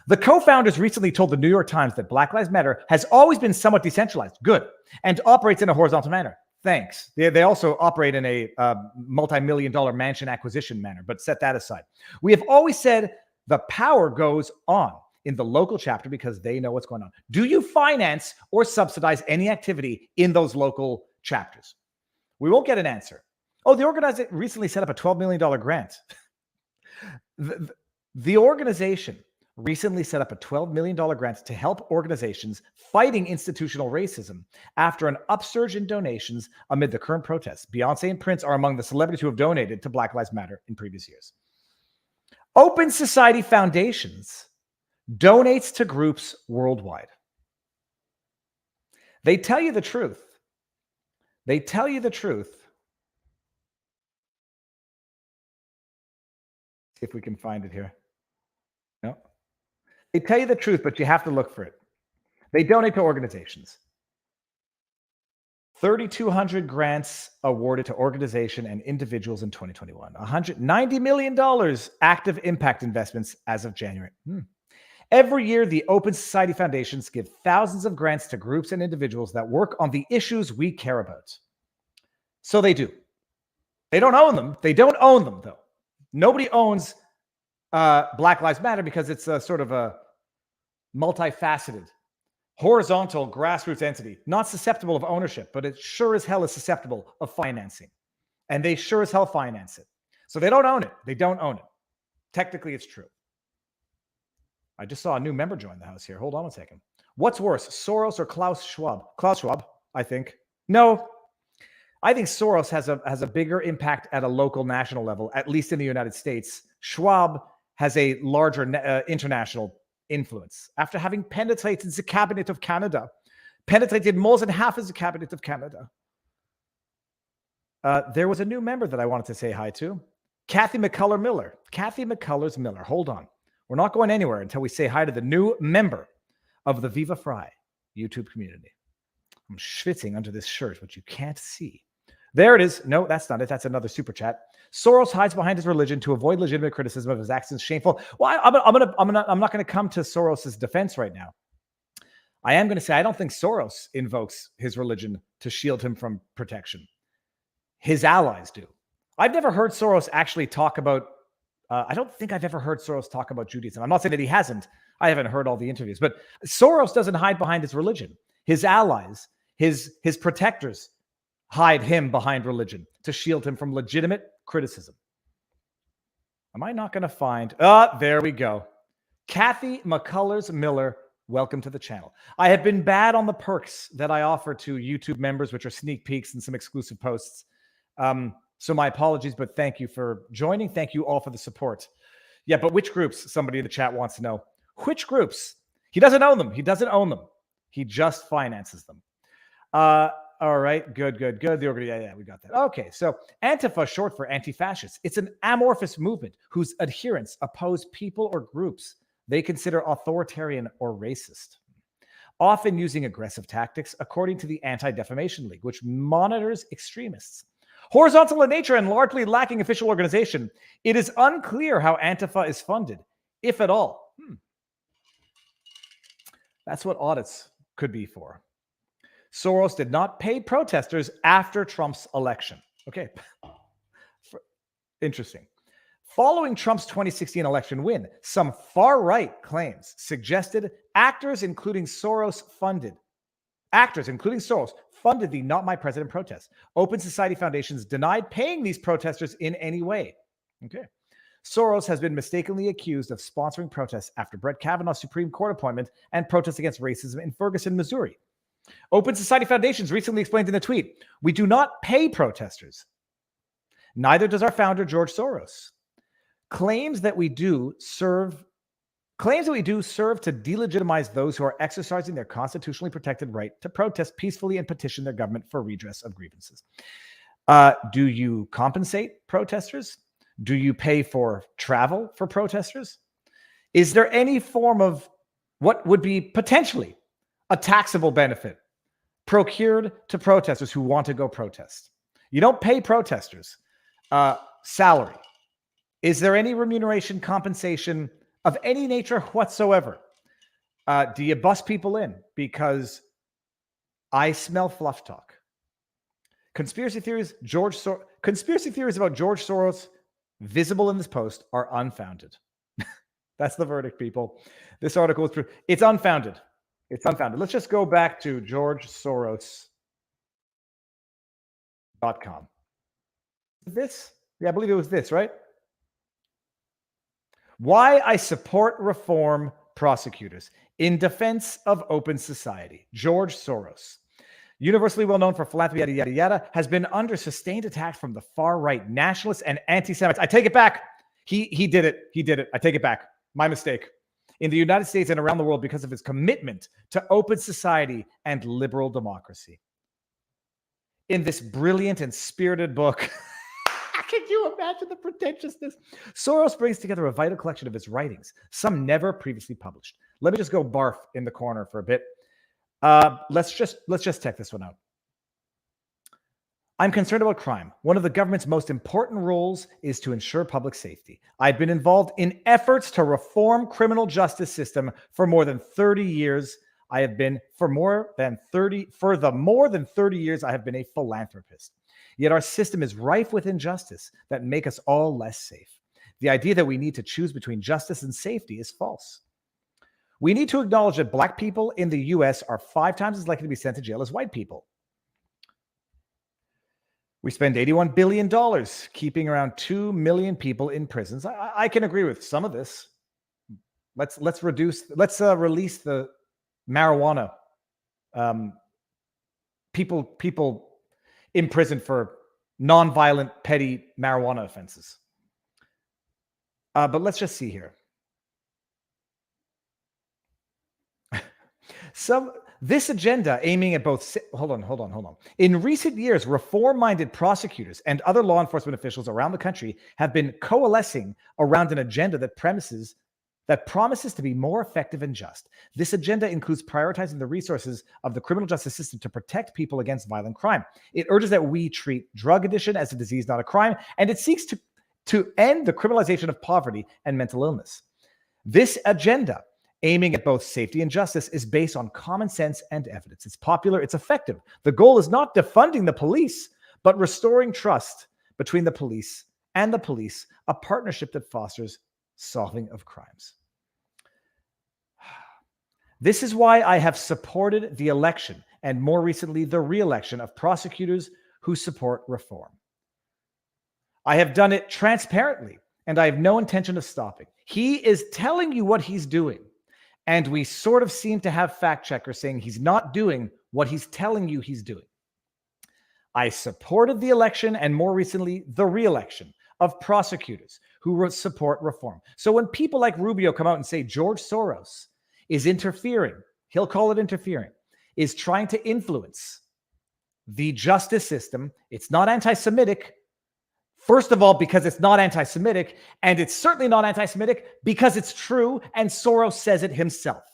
The co-founders recently told the New York Times that Black Lives Matter has always been somewhat decentralized, good, and operates in a horizontal manner. Thanks. They also operate in a multi-million-dollar mansion acquisition manner, but set that aside. We have always said the power goes on in the local chapter because they know what's going on. Do you finance or subsidize any activity in those local chapters? We won't get an answer. Oh, the organization recently set up a $12 million grant. The organization recently set up a $12 million grant to help organizations fighting institutional racism after an upsurge in donations amid the current protests. Beyonce and Prince are among the celebrities who have donated to Black Lives Matter in previous years. Open Society Foundations donates to groups worldwide. They tell you the truth. They tell you the truth. See if we can find it here. No. They tell you the truth, but you have to look for it. They donate to organizations. 3,200 grants awarded to organization and individuals in 2021. $190 million active impact investments as of January. Every year, the Open Society Foundations give thousands of grants to groups and individuals that work on the issues we care about. So they do. They don't own them. They don't own them, though. Nobody owns Black Lives Matter because it's a sort of a multifaceted, horizontal grassroots entity, not susceptible of ownership, but it sure as hell is susceptible of financing. And they sure as hell finance it. So they don't own it. They don't own it. Technically, it's true. I just saw a new member join the house here. Hold on a second. What's worse, Soros or Klaus Schwab? Klaus Schwab, I think. No, I think Soros has a bigger impact at a local national level, at least in the United States. Schwab has a larger international influence. After having penetrated the cabinet of Canada, penetrated more than half of the cabinet of Canada. There was a new member that I wanted to say hi to. Kathy McCullough-Miller. Kathy McCullers-Miller. Hold on. We're not going anywhere until we say hi to the new member of the Viva Frei YouTube community. I'm schwitzing under this shirt, which you can't see. There it is. No, that's not it. That's another super chat. Soros hides behind his religion to avoid legitimate criticism of his actions. Shameful. Well, I'm not going to come to Soros's defense right now. I am going to say I don't think Soros invokes his religion to shield him from protection. His allies do. I've never heard Soros actually talk about. I don't think I've ever heard Soros talk about Judaism. I'm not saying that he hasn't. I haven't heard all the interviews, but Soros doesn't hide behind his religion. His allies, his protectors, hide him behind religion to shield him from legitimate criticism. Am I not going to find? There we go. Kathy McCullers-Miller, welcome to the channel. I have been bad on the perks that I offer to YouTube members, which are sneak peeks and some exclusive posts. So my apologies, but thank you for joining. Thank you all for the support. Yeah, but which groups? Somebody in the chat wants to know. Which groups? He doesn't own them. He doesn't own them. He just finances them. All right, good. Yeah, we got that. Okay, so Antifa, short for anti-fascist. It's an amorphous movement whose adherents oppose people or groups they consider authoritarian or racist, often using aggressive tactics, according to the Anti-Defamation League, which monitors extremists. Horizontal in nature and largely lacking official organization, it is unclear how Antifa is funded, if at all. That's what audits could be for. Soros did not pay protesters after Trump's election. Okay. Interesting. Following Trump's 2016 election win, some far-right claims suggested actors, including Soros, funded the Not My President protests. Open Society foundations denied paying these protesters in any way. Okay. Soros has been mistakenly accused of sponsoring protests after Brett Kavanaugh's Supreme Court appointment and protests against racism in Ferguson, Missouri. Open Society Foundations recently explained in a tweet, "We do not pay protesters. Neither does our founder, George Soros. Claims that we do serve to delegitimize those who are exercising their constitutionally protected right to protest peacefully and petition their government for redress of grievances." Do you compensate protesters? Do you pay for travel for protesters? Is there any form of what would be potentially a taxable benefit procured to protesters who want to go protest? You don't pay protesters salary. Is there any remuneration, compensation of any nature whatsoever? Do you bus people in? Because I smell fluff talk. Conspiracy theories about George Soros visible in this post are unfounded. That's the verdict, people. This article is it's unfounded. It's unfounded. Let's just go back to georgesoros.com. This? Yeah, I believe it was this, right? Why I support reform prosecutors in defense of open society. George Soros, universally well known for philanthropy, yada, yada, yada, has been under sustained attack from the far-right nationalists and anti-Semites. I take it back. He did it. He did it. I take it back. My mistake. In the United States and around the world because of his commitment to open society and liberal democracy. In this brilliant and spirited book, can you imagine the pretentiousness? Soros brings together a vital collection of his writings, some never previously published. Let me just go barf in the corner for a bit. Let's just check this one out. I'm concerned about crime. One of the government's most important roles is to ensure public safety. I've been involved in efforts to reform criminal justice system for more than 30 years. For the more than 30 years, I have been a philanthropist. Yet our system is rife with injustice that make us all less safe. The idea that we need to choose between justice and safety is false. We need to acknowledge that Black people in the US are 5 times as likely to be sent to jail as white people. We spend $81 billion keeping around 2 million people in prisons. I can agree with some of this. Let's release the marijuana. People imprisoned for nonviolent, petty marijuana offenses. But let's just see here. This agenda aiming at both... Hold on. In recent years, reform-minded prosecutors and other law enforcement officials around the country have been coalescing around an agenda that promises to be more effective and just. This agenda includes prioritizing the resources of the criminal justice system to protect people against violent crime. It urges that we treat drug addiction as a disease, not a crime, and it seeks to end the criminalization of poverty and mental illness. This agenda, aiming at both safety and justice, is based on common sense and evidence. It's popular, it's effective. The goal is not defunding the police, but restoring trust between the police and the police, a partnership that fosters solving of crimes. This is why I have supported the election and more recently the re-election of prosecutors who support reform. I have done it transparently and I have no intention of stopping. He is telling you what he's doing. And we sort of seem to have fact checkers saying he's not doing what he's telling you he's doing. I supported the election and more recently, the re-election of prosecutors who support reform. So when people like Rubio come out and say George Soros is interfering, he'll call it interfering, is trying to influence the justice system, it's not anti-Semitic. First of all, because it's not anti-Semitic, and it's certainly not anti-Semitic because it's true, and Soros says it himself.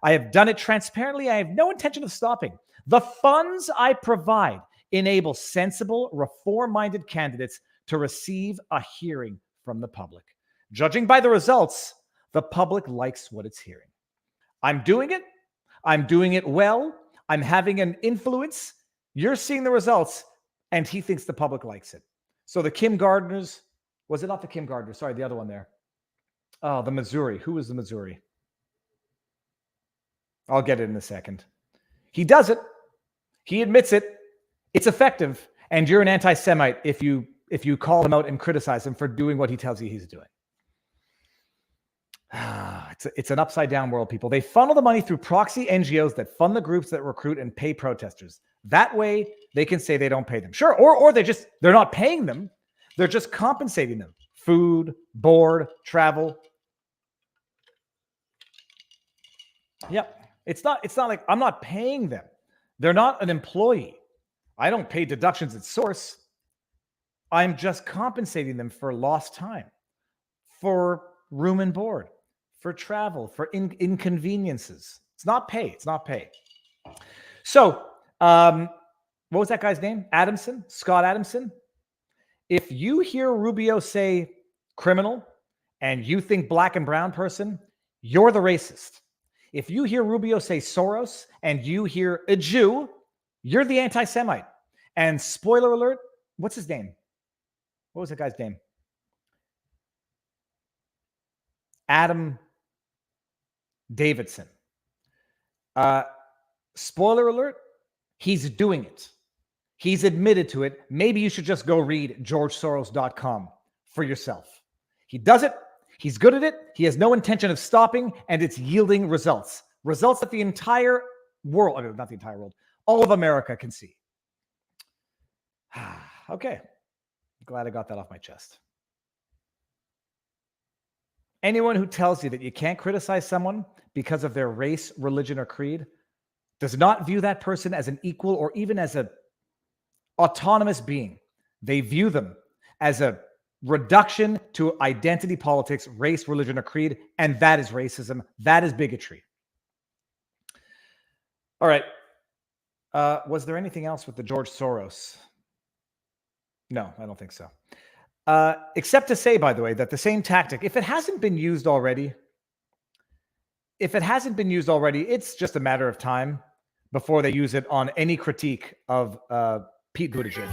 I have done it transparently. I have no intention of stopping. The funds I provide enable sensible, reform-minded candidates to receive a hearing from the public. Judging by the results, the public likes what it's hearing. I'm doing it. I'm doing it well. I'm having an influence. You're seeing the results, and he thinks the public likes it. So the Kim Gardners, was it not the Kim Gardner? Sorry, the other one there. Oh, the Missouri. Who was the Missouri? I'll get it in a second. He does it. He admits it. It's effective. And you're an anti-Semite if you call him out and criticize him for doing what he tells you he's doing. It's an upside down world, people. They funnel the money through proxy NGOs that fund the groups that recruit and pay protesters. That way they can say they don't pay them. Sure. Or they're not paying them. They're just compensating them. Food, board, travel. Yep. It's not like I'm not paying them. They're not an employee. I don't pay deductions at source. I'm just compensating them for lost time, for room and board, for travel, for inconveniences. It's not pay. It's not pay. So, what was that guy's name? Adamson? Scott Adamson? If you hear Rubio say criminal and you think black and brown person, you're the racist. If you hear Rubio say Soros and you hear a Jew, you're the anti-Semite. And spoiler alert, what's his name? What was that guy's name? Adam Davidson. Spoiler alert, he's doing it. He's admitted to it. Maybe you should just go read georgesoros.com for yourself. He does it. He's good at it. He has no intention of stopping, and it's yielding results. Results that the entire world, not the entire world, all of America can see. Okay. Glad I got that off my chest. Anyone who tells you that you can't criticize someone because of their race, religion, or creed does not view that person as an equal or even as an autonomous being. They view them as a reduction to identity politics, race, religion, or creed, and that is racism. That is bigotry. All right. Was there anything else with the George Soros? No, I don't think so. Except to say, by the way, that the same tactic, if it hasn't been used already, it's just a matter of time before they use it on any critique of Pete Buttigieg.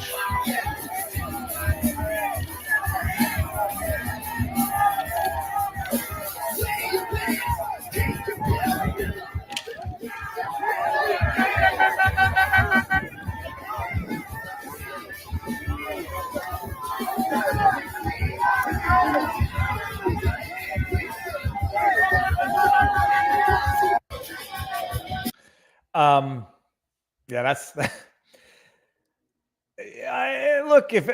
Yeah, that's look, if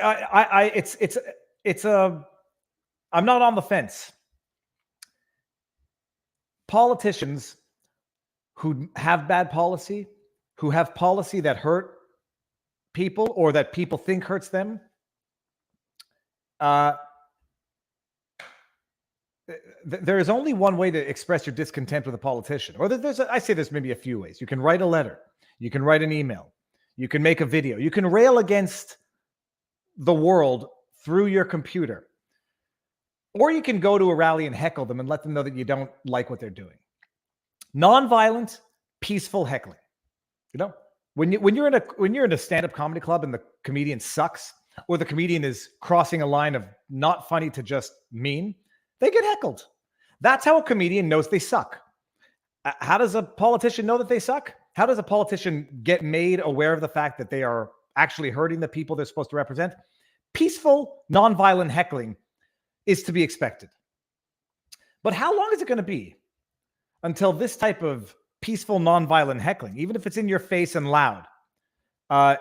I'm not on the fence. Politicians who have bad policy, who have policy that hurt people or that people think hurts them, there is only one way to express your discontent with a politician. Or I say there's maybe a few ways. You can write a letter. You can write an email. You can make a video. You can rail against the world through your computer. Or you can go to a rally and heckle them and let them know that you don't like what they're doing. Nonviolent, peaceful heckling. You know, when you're in a stand-up comedy club and the comedian sucks, or the comedian is crossing a line of not funny to just mean, they get heckled. That's how a comedian knows they suck. How does a politician know that they suck? How does a politician get made aware of the fact that they are actually hurting the people they're supposed to represent? Peaceful, nonviolent heckling is to be expected. But how long is it going to be until this type of peaceful, nonviolent heckling, even if it's in your face and loud,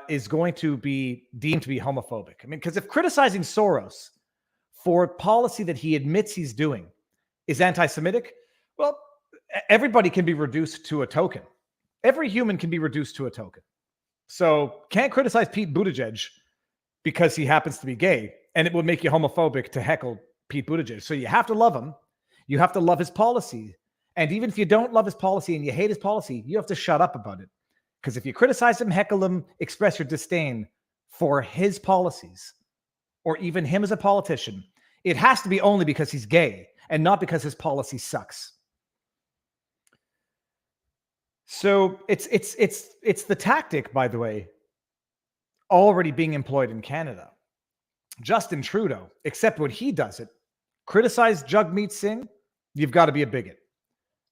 is going to be deemed to be homophobic. I mean, because if criticizing Soros for policy that he admits he's doing is anti-Semitic, well, everybody can be reduced to a token. Every human can be reduced to a token. So can't criticize Pete Buttigieg because he happens to be gay, and it would make you homophobic to heckle Pete Buttigieg. So you have to love him. You have to love his policy. And even if you don't love his policy and you hate his policy, you have to shut up about it. Because if you criticize him, heckle him, express your disdain for his policies, or even him as a politician, it has to be only because he's gay and not because his policy sucks. So it's the tactic, by the way, already being employed in Canada. Justin Trudeau, except when he does it, criticize Jagmeet Singh, you've got to be a bigot.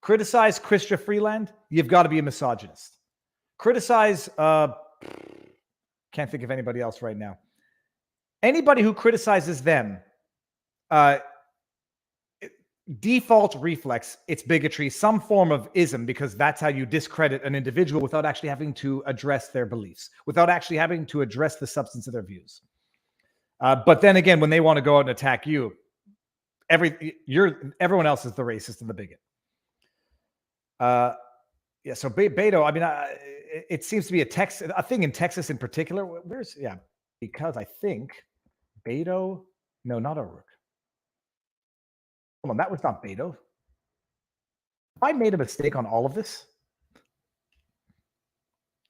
Criticize Chrystia Freeland, you've got to be a misogynist. Criticize, can't think of anybody else right now. Anybody who criticizes them, default reflex, it's bigotry, some form of ism, because that's how you discredit an individual without actually having to address their beliefs, without actually having to address the substance of their views. But then again, when they want to go out and attack you, everyone else is the racist and the bigot. Yeah, so Beto, I mean, it seems to be a thing in Texas in particular. Because I think Beto, no, not O'Rourke. Hold on, that was not Beto. I made a mistake on all of this.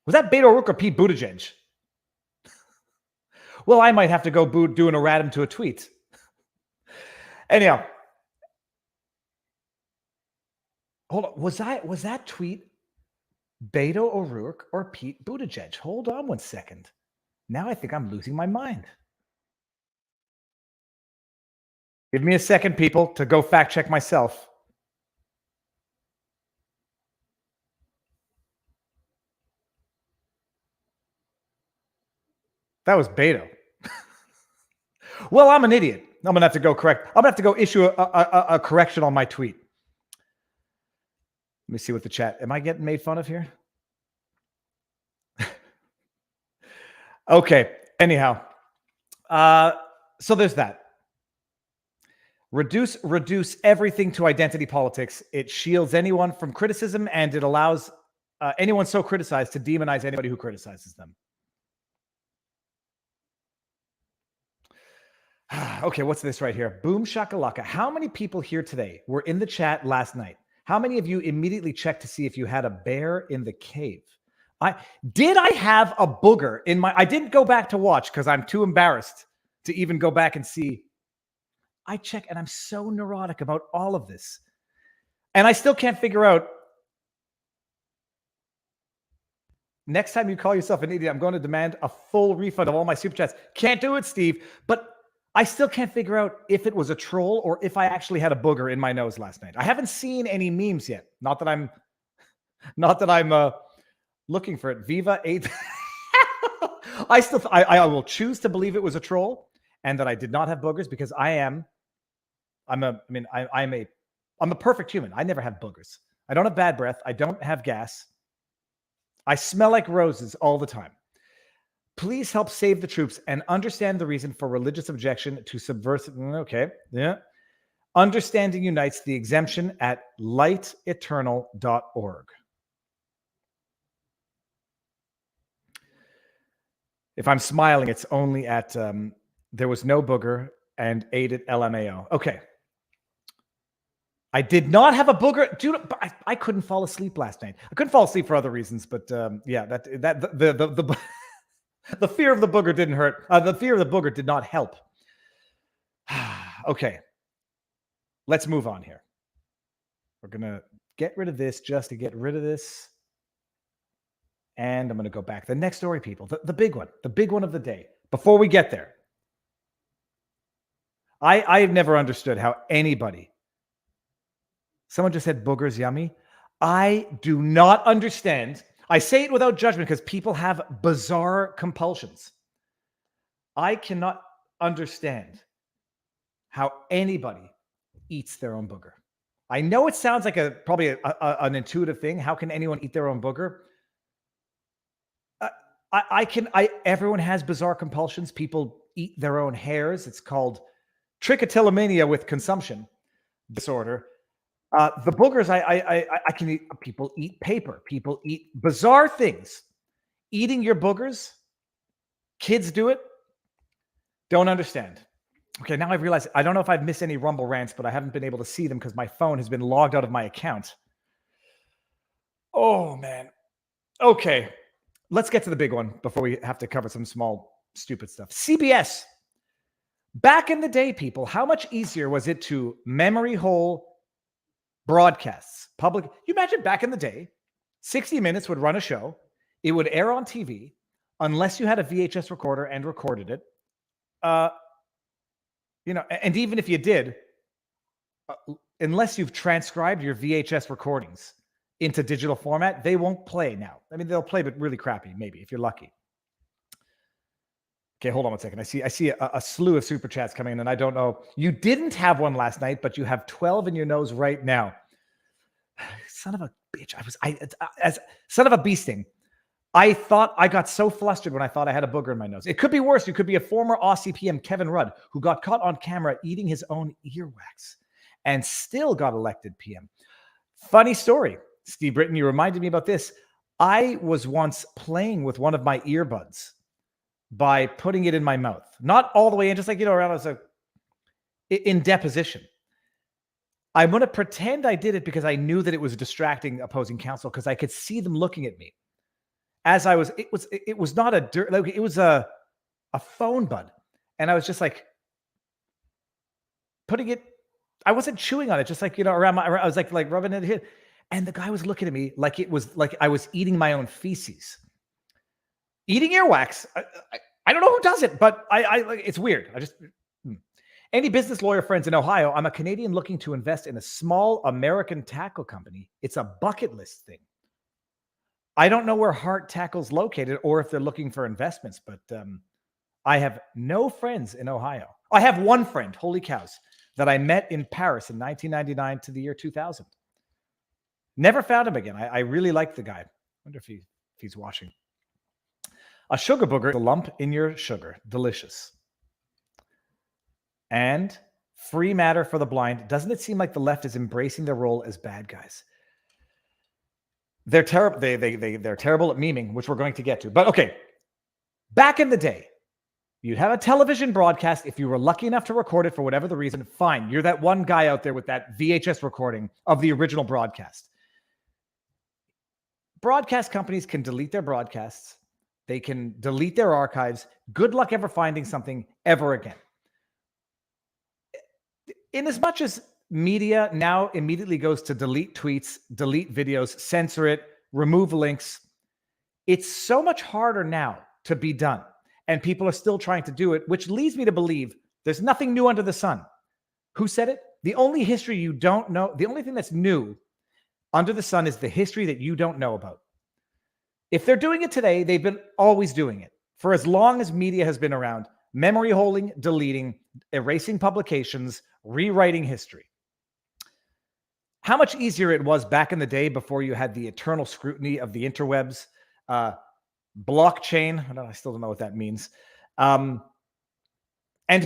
Was that Beto O'Rourke or Pete Buttigieg? Well, I might have to go do an erratum to a tweet. Anyhow, hold on. Was that tweet Beto O'Rourke or Pete Buttigieg? Hold on one second. Now I think I'm losing my mind. Give me a second, people, to go fact check myself. That was Beto. Well, I'm an idiot. I'm going to have to go correct. I'm going to have to go issue a correction on my tweet. Let me see what the chat. Am I getting made fun of here? Okay. Anyhow. So there's that. Reduce everything to identity politics. It shields anyone from criticism, and it allows anyone so criticized to demonize anybody who criticizes them. Okay, what's this right here? Boom shakalaka. How many people here today were in the chat last night? How many of you immediately checked to see if you had a bear in the cave? I have a booger in my... I didn't go back to watch because I'm too embarrassed to even go back and see. I check, and I'm so neurotic about all of this. And I still can't figure out. Next time you call yourself an idiot, I'm going to demand a full refund of all my super chats. Can't do it, Steve. But I still can't figure out if it was a troll or if I actually had a booger in my nose last night. I haven't seen any memes yet. Not that I'm looking for it. Viva 8. I will choose to believe it was a troll and that I did not have boogers because I'm a perfect human. I never have boogers. I don't have bad breath. I don't have gas. I smell like roses all the time. Please help save the troops and understand the reason for religious objection to subversive. Okay. Yeah. Understanding Unites the exemption at lighteternal.org. If I'm smiling, it's only at there was no booger and ate it LMAO. Okay. I did not have a booger. Dude, I couldn't fall asleep last night. I couldn't fall asleep for other reasons, but yeah, the fear of the booger didn't hurt. The fear of the booger did not help. Okay. Let's move on here. We're going to get rid of this just to get rid of this. And I'm going to go back. The next story, people, the big one of the day. Before we get there, I've never understood how anybody, someone just said boogers yummy. I do not understand. I say it without judgment because people have bizarre compulsions. I cannot understand how anybody eats their own booger. I know it sounds like probably an intuitive thing. How can anyone eat their own booger? Everyone has bizarre compulsions. People eat their own hairs. It's called trichotillomania with consumption disorder. The boogers, I can eat. People eat paper. People eat bizarre things. Eating your boogers, kids do it. Don't understand. Okay, now I've realized, I don't know if I've missed any Rumble rants, but I haven't been able to see them because my phone has been logged out of my account. Oh, man. Okay, let's get to the big one before we have to cover some small, stupid stuff. CBS. Back in the day, people, how much easier was it to memory hole broadcasts? Public. You imagine back in the day, 60 Minutes would run a show. It would air on TV unless you had a VHS recorder and recorded it. And even if you did, unless you've transcribed your VHS recordings into digital format, they won't play now. I mean, they'll play, but really crappy, maybe, if you're lucky. Okay, hold on one second. I see a slew of super chats coming in, and I don't know. You didn't have one last night, but you have 12 in your nose right now. Son of a bitch. Son of a bee sting. I got so flustered when I thought I had a booger in my nose. It could be worse. You could be a former Aussie PM, Kevin Rudd, who got caught on camera eating his own earwax and still got elected PM. Funny story. Steve Britton, you reminded me about this. I was once playing with one of my earbuds by putting it in my mouth. Not all the way in, just like, around in deposition. I'm going to pretend I did it because I knew that it was distracting opposing counsel because I could see them looking at me. As I was, it was not it was a phone bud. And I was just like putting it, I wasn't chewing on it, just like, around I was like rubbing it in. And the guy was looking at me like it was like I was eating my own feces. Eating earwax. I don't know who does it, but it's weird. Any business lawyer friends in Ohio, I'm a Canadian looking to invest in a small American tackle company. It's a bucket list thing. I don't know where Hart Tackle's located or if they're looking for investments, but I have no friends in Ohio. I have one friend, holy cows, that I met in Paris in 1999 to the year 2000. Never found him again. I really like the guy. I wonder if he's watching. A sugar booger, the lump in your sugar. Delicious. And free matter for the blind. Doesn't it seem like the left is embracing their role as bad guys? They're terrible. They're terrible at memeing, which we're going to get to. But okay, back in the day, you'd have a television broadcast. If you were lucky enough to record it for whatever the reason, fine. You're that one guy out there with that VHS recording of the original broadcast. Broadcast companies can delete their broadcasts. They can delete their archives. Good luck ever finding something ever again. In as much as media now immediately goes to delete tweets, delete videos, censor it, remove links, it's so much harder now to be done. And people are still trying to do it, which leads me to believe there's nothing new under the sun. Who said it? The only history you don't know, the only thing that's new under the sun is the history that you don't know about. If they're doing it today, they've been always doing it. For as long as media has been around, memory holding, deleting, erasing publications, rewriting history. How much easier it was back in the day before you had the eternal scrutiny of the interwebs, blockchain. I still don't know what that means. And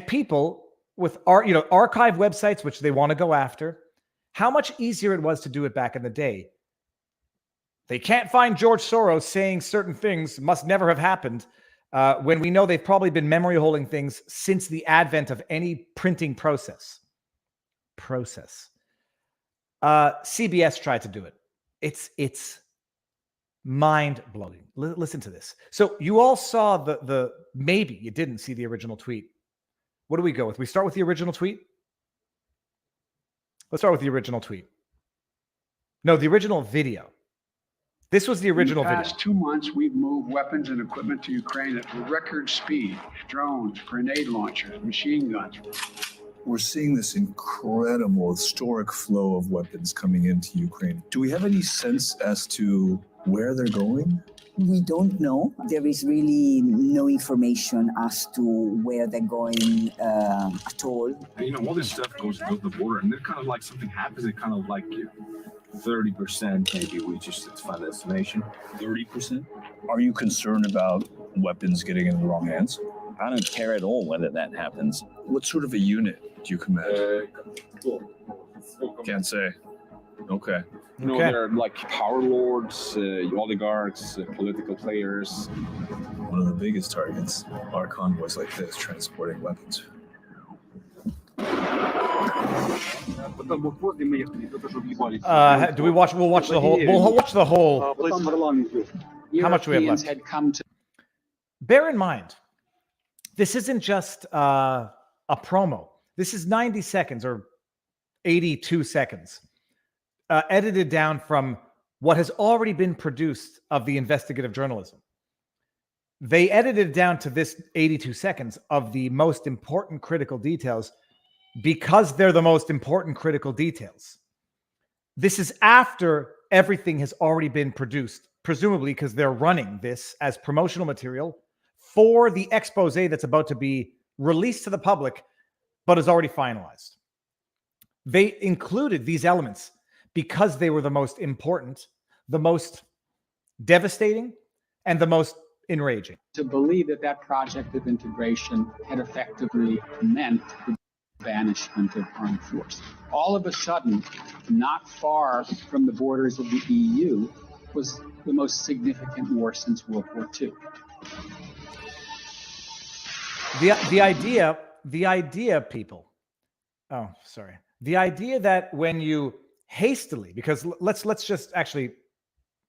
people with archive websites, which they want to go after. How much easier it was to do it back in the day. They can't find George Soros saying certain things must never have happened when we know they've probably been memory holding things since the advent of any printing process. CBS tried to do it. It's mind-blowing. Listen to this. So you all saw the maybe you didn't see the original tweet. What do we go with? We start with the original tweet? Let's start with the original tweet. No, the original video. This was the original video. In the past 2 months, we've moved weapons and equipment to Ukraine at record speed. Drones, grenade launchers, machine guns. We're seeing this incredible, historic flow of weapons coming into Ukraine. Do we have any sense as to where they're going? We don't know. There is really no information as to where they're going at all. All this stuff goes to the border, and then kind of like something happens, it kind of like 30% maybe reaches its final destination. 30%? Are you concerned about weapons getting in the wrong hands? I don't care at all whether that happens. What sort of a unit do you command? Can't say. Okay. You know, Okay. they're like power lords, oligarchs, political players. One of the biggest targets are convoys like this transporting weapons. Do we watch? We'll watch the whole. We'll watch the whole. How much do we have left? Had come to Bear in mind, this isn't just a promo. This is 90 seconds or 82 seconds, edited down from what has already been produced of the investigative journalism. They edited it down to this 82 seconds of the most important critical details because they're the most important critical details. This is after everything has already been produced, presumably because they're running this as promotional material for the expose that's about to be released to the public, but is already finalized. They included these elements because they were the most important, the most devastating, and the most enraging. to believe that that project of integration had effectively meant the banishment of armed force. All of a sudden, not far from the borders of the EU, was the most significant war since World War II. The idea, people. Oh, sorry. The idea that when you hastily, because let's just actually.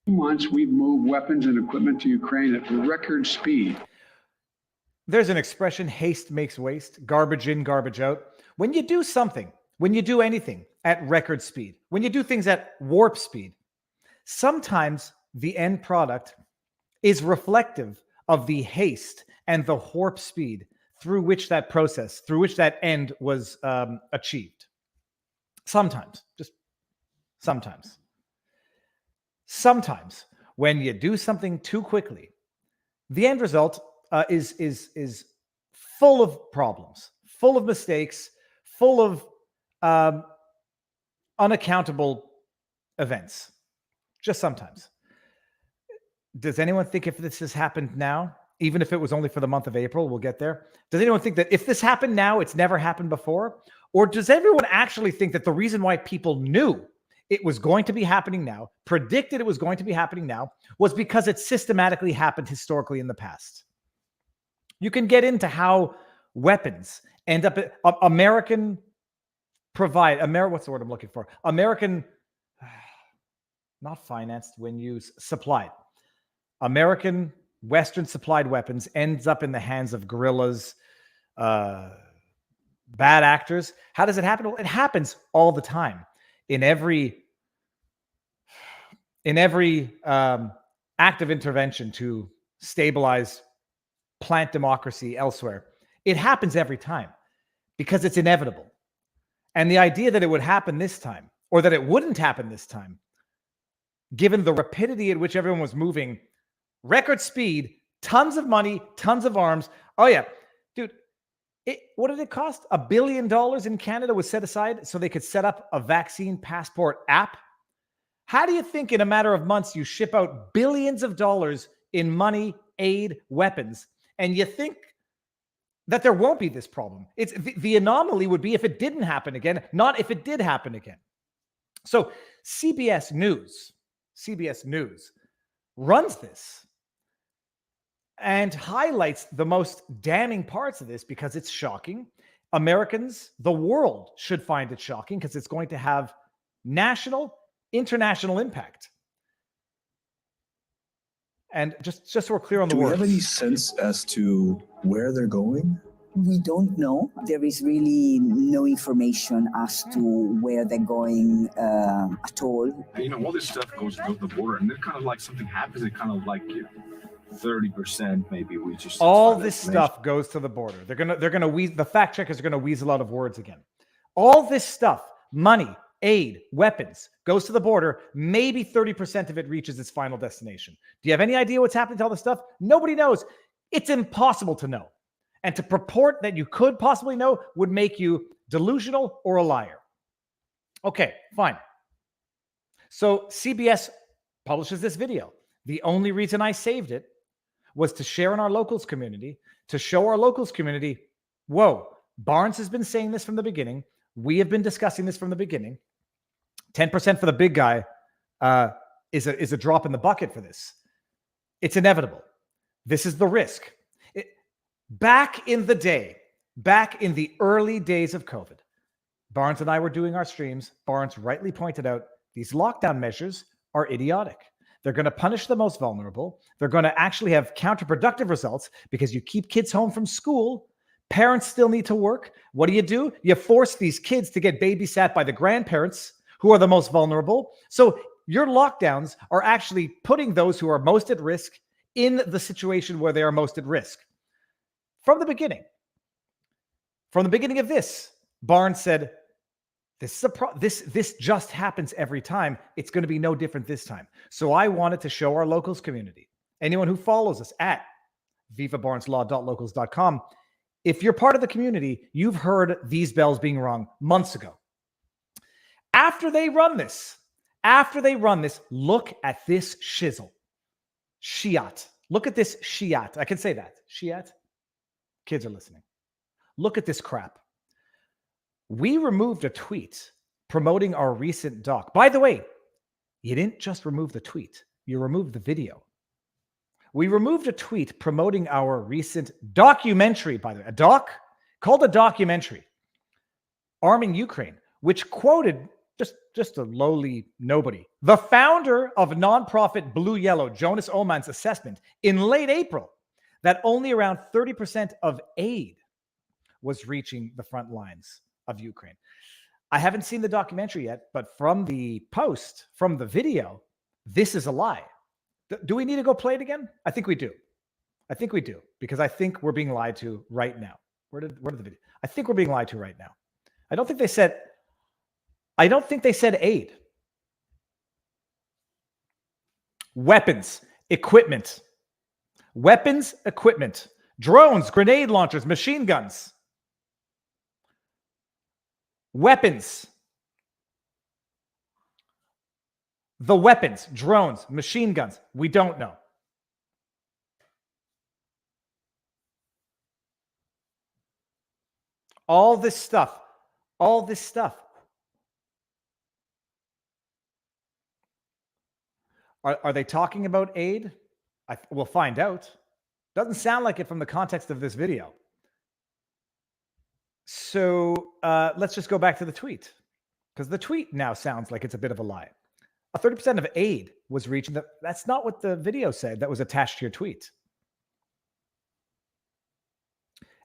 Months, we've moved weapons and equipment to Ukraine at record speed. There's an expression, haste makes waste, garbage in, garbage out. When you do something, when you do anything at record speed, when you do things at warp speed, sometimes the end product is reflective of the haste and the warp speed through which that process, through which that end was achieved. Sometimes, just sometimes. Sometimes, when you do something too quickly, the end result is full of problems, full of mistakes, full of unaccountable events. Just sometimes. Does anyone think if this has happened now, even if it was only for the month of April, we'll get there? Does anyone think that if this happened now, it's never happened before? Or does everyone actually think that the reason why people knew it was going to be happening now, predicted it was going to be happening now, was because it systematically happened historically in the past? You can get into how weapons end up at American what's the word I'm looking for? American, not financed, when used, supplied. American Western supplied weapons ends up in the hands of guerrillas, bad actors. How does it happen? Well, it happens all the time. In every act of intervention to stabilize plant democracy elsewhere, it happens every time because it's inevitable. And the idea that it would happen this time, or that it wouldn't happen this time, given the rapidity at which everyone was moving, record speed, tons of money, tons of arms. Oh yeah, dude, what did it cost? $1 billion in Canada was set aside so they could set up a vaccine passport app. How do you think in a matter of months you ship out billions of dollars in money, aid, weapons, and you think that there won't be this problem? It's the anomaly would be if it didn't happen again, not if it did happen again. So CBS News runs this and highlights the most damning parts of this because it's shocking. Americans, the world should find it shocking because it's going to have national, international impact. And just so we're clear on the words. Do we have any sense as to where they're going? We don't know. There is really no information as to where they're going at all. You know, all this stuff goes to the border, and then kind of like something happens, it kind of like 30% maybe reaches. All this stuff goes to the border. They're gonna weasel. The fact checkers are gonna weasel out of words again. All this stuff, money, aid, weapons, goes to the border. Maybe 30% of it reaches its final destination. Do you have any idea what's happening to all this stuff? Nobody knows. It's impossible to know. And to purport that you could possibly know would make you delusional or a liar. Okay, fine. So CBS publishes this video. The only reason I saved it was to share in our locals community, to show our locals community, whoa, Barnes has been saying this from the beginning. We have been discussing this from the beginning. 10% for the big guy is a drop in the bucket for this. It's inevitable. This is the risk. Back in the day, back in the early days of COVID, Barnes and I were doing our streams. Barnes rightly pointed out these lockdown measures are idiotic. They're going to punish the most vulnerable. They're going to actually have counterproductive results because you keep kids home from school. Parents still need to work. What do? You force these kids to get babysat by the grandparents who are the most vulnerable. So your lockdowns are actually putting those who are most at risk in the situation where they are most at risk. From the beginning of this, Barnes said, this just happens every time. It's going to be no different this time. So I wanted to show our locals community, anyone who follows us at vivabarneslaw.locals.com, if you're part of the community, you've heard these bells being rung months ago. After they run this, look at this shizzle. Shiat. Look at this shiat. I can say that. Shiat. Kids are listening. Look at this crap. We removed a tweet promoting our recent doc. By the way, you didn't just remove the tweet. You removed the video. We removed a tweet promoting our recent documentary, by the way, a doc called a documentary, Arming Ukraine, which quoted just a lowly nobody, the founder of nonprofit Blue Yellow, Jonas Oman's assessment in late April that only around 30% of aid was reaching the front lines of Ukraine. I haven't seen the documentary yet, but from the post, from the video, this is a lie. Do we need to go play it again? I think we do. Because I think we're being lied to right now. Where did the video? I think we're being lied to right now. I don't think they said aid. Weapons, equipment, drones, grenade launchers, machine guns. Weapons. The weapons, drones, machine guns, we don't know. All this stuff. Are they talking about aid? We'll find out. Doesn't sound like it from the context of this video. So let's just go back to the tweet, because the tweet now sounds like it's a bit of a lie. 30% of aid was reaching that's not what the video said that was attached to your tweet.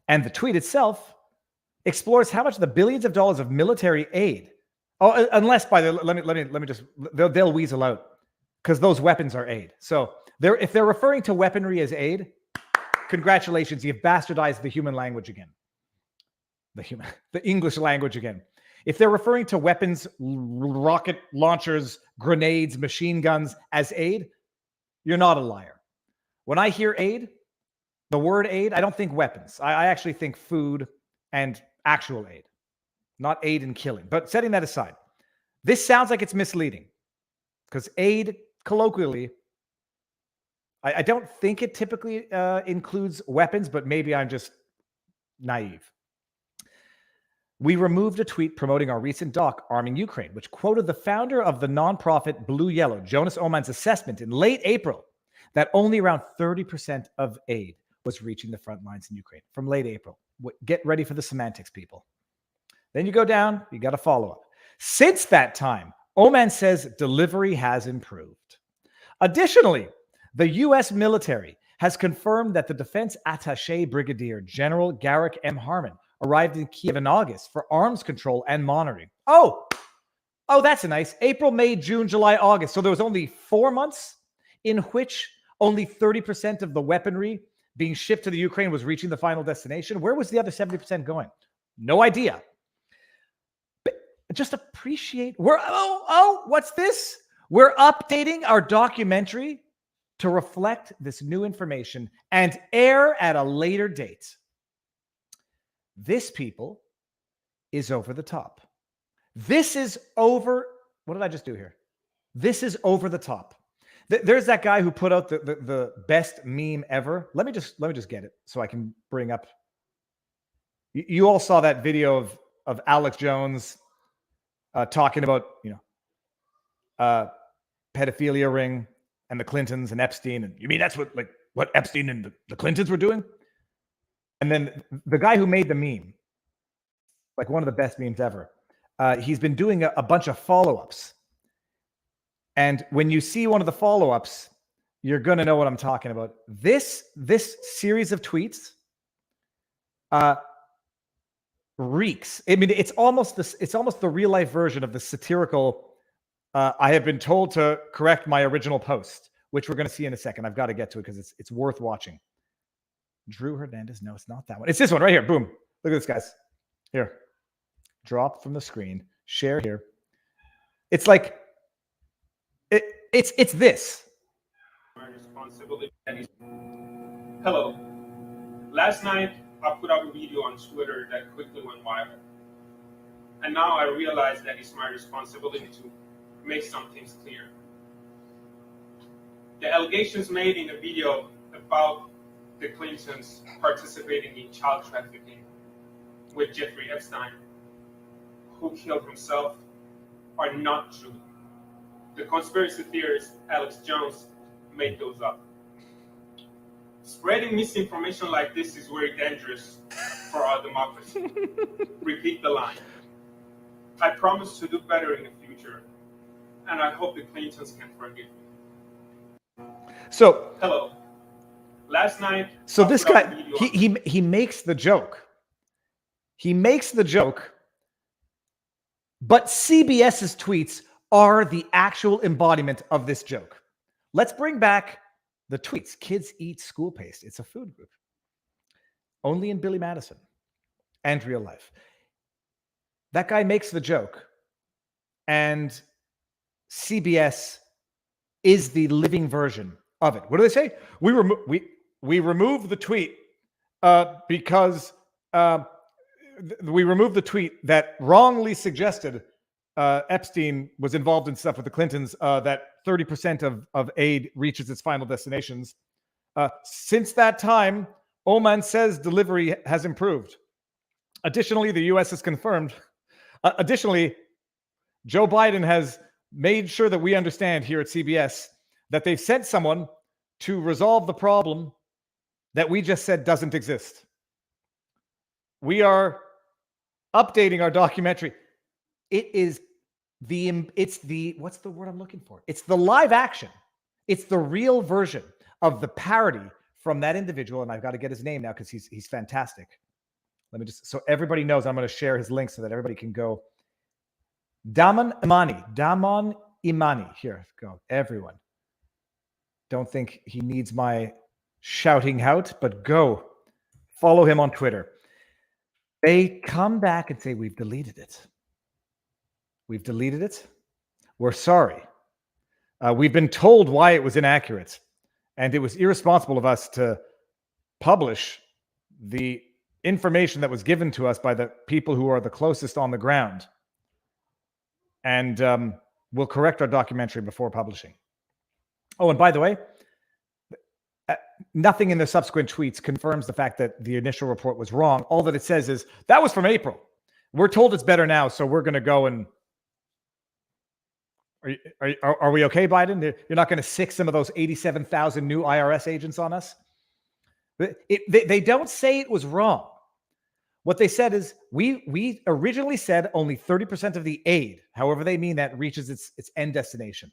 And the tweet itself explores how much of the billions of dollars of military aid. Oh, unless by the let me just they'll weasel out, because those weapons are aid. So if they're referring to weaponry as aid, congratulations, you've bastardized the human language again. The English language again. If they're referring to weapons, rocket launchers, grenades, machine guns as aid, you're not a liar. When I hear aid, the word aid, I don't think weapons. I actually think food and actual aid, not aid in killing. But setting that aside, this sounds like it's misleading, because aid, colloquially, I don't think it typically includes weapons, but maybe I'm just naive. We removed a tweet promoting our recent doc, Arming Ukraine, which quoted the founder of the nonprofit Blue Yellow, Jonas Oman's assessment in late April that only around 30% of aid was reaching the front lines in Ukraine from late April. Get ready for the semantics, people. Then you go down, you got a follow-up. Since that time, Oman says delivery has improved. Additionally, the U.S. military has confirmed that the defense attaché Brigadier General Garrick M. Harmon arrived in Kiev in August for arms control and monitoring. Oh, that's nice. April, May, June, July, August. So there was only 4 months in which only 30% of the weaponry being shipped to the Ukraine was reaching the final destination. Where was the other 70% going? No idea. But just appreciate. What's this? We're updating our documentary to reflect this new information and air at a later date. This, people, is over the top. This is over. What did I just do here? This is over the top. There's that guy who put out the best meme ever. Let me just get it so I can bring up. You all saw that video of Alex Jones talking about pedophilia ring and the Clintons and Epstein, and you mean that's what Epstein and the Clintons were doing? And then the guy who made the meme, like one of the best memes ever, he's been doing a bunch of follow-ups. And when you see one of the follow-ups, you're going to know what I'm talking about. This series of tweets reeks. I mean, it's almost the real life version of the satirical. I have been told to correct my original post, which we're going to see in a second. I've got to get to it because it's worth watching. Drew Hernandez. No, it's not that one. It's this one right here. Boom. Look at this, guys. Here. Drop from the screen. Share here. It's like it's this. My responsibility. Hello. Last night I put up a video on Twitter that quickly went viral. And now I realize that it's my responsibility to make some things clear. The allegations made in the video about the Clintons participating in child trafficking with Jeffrey Epstein, who killed himself, are not true. The conspiracy theorist Alex Jones made those up. Spreading misinformation like this is very dangerous for our democracy. Repeat the line. I promise to do better in the future, and I hope the Clintons can forgive me. So hello. Last night. So this guy, he makes the joke. He makes the joke, but CBS's tweets are the actual embodiment of this joke. Let's bring back the tweets. Kids eat school paste. It's a food group. Only in Billy Madison and real life. That guy makes the joke, and CBS is the living version of it. What do they say? We removed the tweet because we removed the tweet that wrongly suggested Epstein was involved in stuff with the Clintons, that 30% of aid reaches its final destinations. Since that time, Oman says delivery has improved. Additionally, the U.S. has confirmed. Additionally, Joe Biden has made sure that we understand here at CBS that they've sent someone to resolve the problem that we just said doesn't exist. We are updating our documentary. It's the what's the word I'm looking for? It's the live action. It's the real version of the parody from that individual, and I've got to get his name now because he's fantastic. Let me just, so everybody knows, I'm going to share his link so that everybody can go. Damon Imani. Here, go. Everyone. Don't think he needs my shouting out, but go. Follow him on Twitter. They come back and say, we've deleted it. We've deleted it. We're sorry. We've been told why it was inaccurate, and it was irresponsible of us to publish the information that was given to us by the people who are the closest on the ground. And we'll correct our documentary before publishing. Oh, and by the way, nothing in the subsequent tweets confirms the fact that the initial report was wrong. All that it says is, that was from April. We're told it's better now, so we're going to go and... Are we okay, Biden? You're not going to sick some of those 87,000 new IRS agents on us? They don't say it was wrong. What they said is, we originally said only 30% of the aid, however they mean that, reaches its end destination.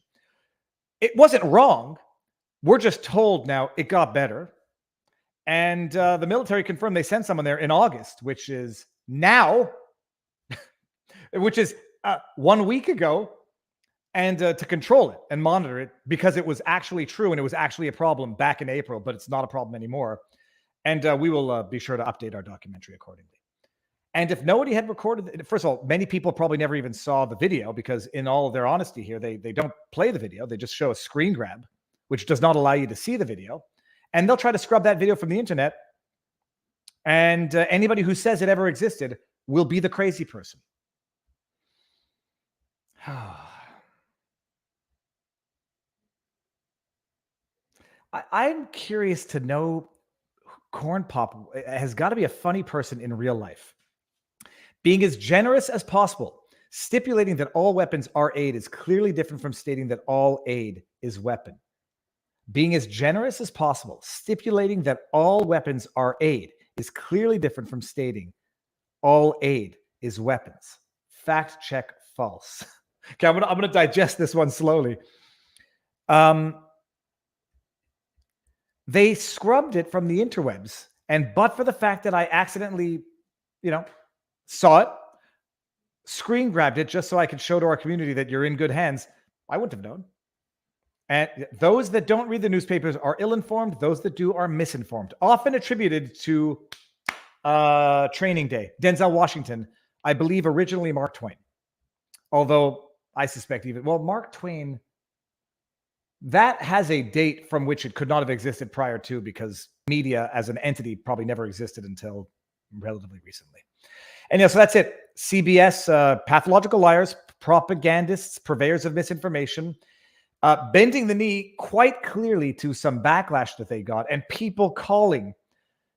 It wasn't wrong. We're just told now it got better. And the military confirmed they sent someone there in August, which is now, which is 1 week ago, and to control it and monitor it, because it was actually true and it was actually a problem back in April, but it's not a problem anymore. And we will be sure to update our documentary accordingly. And if nobody had recorded, first of all, many people probably never even saw the video, because in all of their honesty here, they don't play the video. They just show a screen grab, which does not allow you to see the video. And they'll try to scrub that video from the internet. And anybody who says it ever existed will be the crazy person. I'm curious to know. Corn Pop has got to be a funny person in real life. Being as generous as possible, stipulating that all weapons are aid is clearly different from stating that all aid is weapon. Being as generous as possible, stipulating that all weapons are aid is clearly different from stating all aid is weapons. Fact check false. Okay, I'm gonna digest this one slowly. They scrubbed it from the interwebs, and but for the fact that I accidentally, saw it, screen grabbed it just so I could show to our community that you're in good hands, I wouldn't have known. And those that don't read the newspapers are ill-informed. Those that do are misinformed. Often attributed to Training Day. Denzel Washington, I believe originally Mark Twain. Although I suspect Mark Twain, that has a date from which it could not have existed prior to, because media as an entity probably never existed until relatively recently. And so that's it. CBS, pathological liars, propagandists, purveyors of misinformation, bending the knee quite clearly to some backlash that they got, and people calling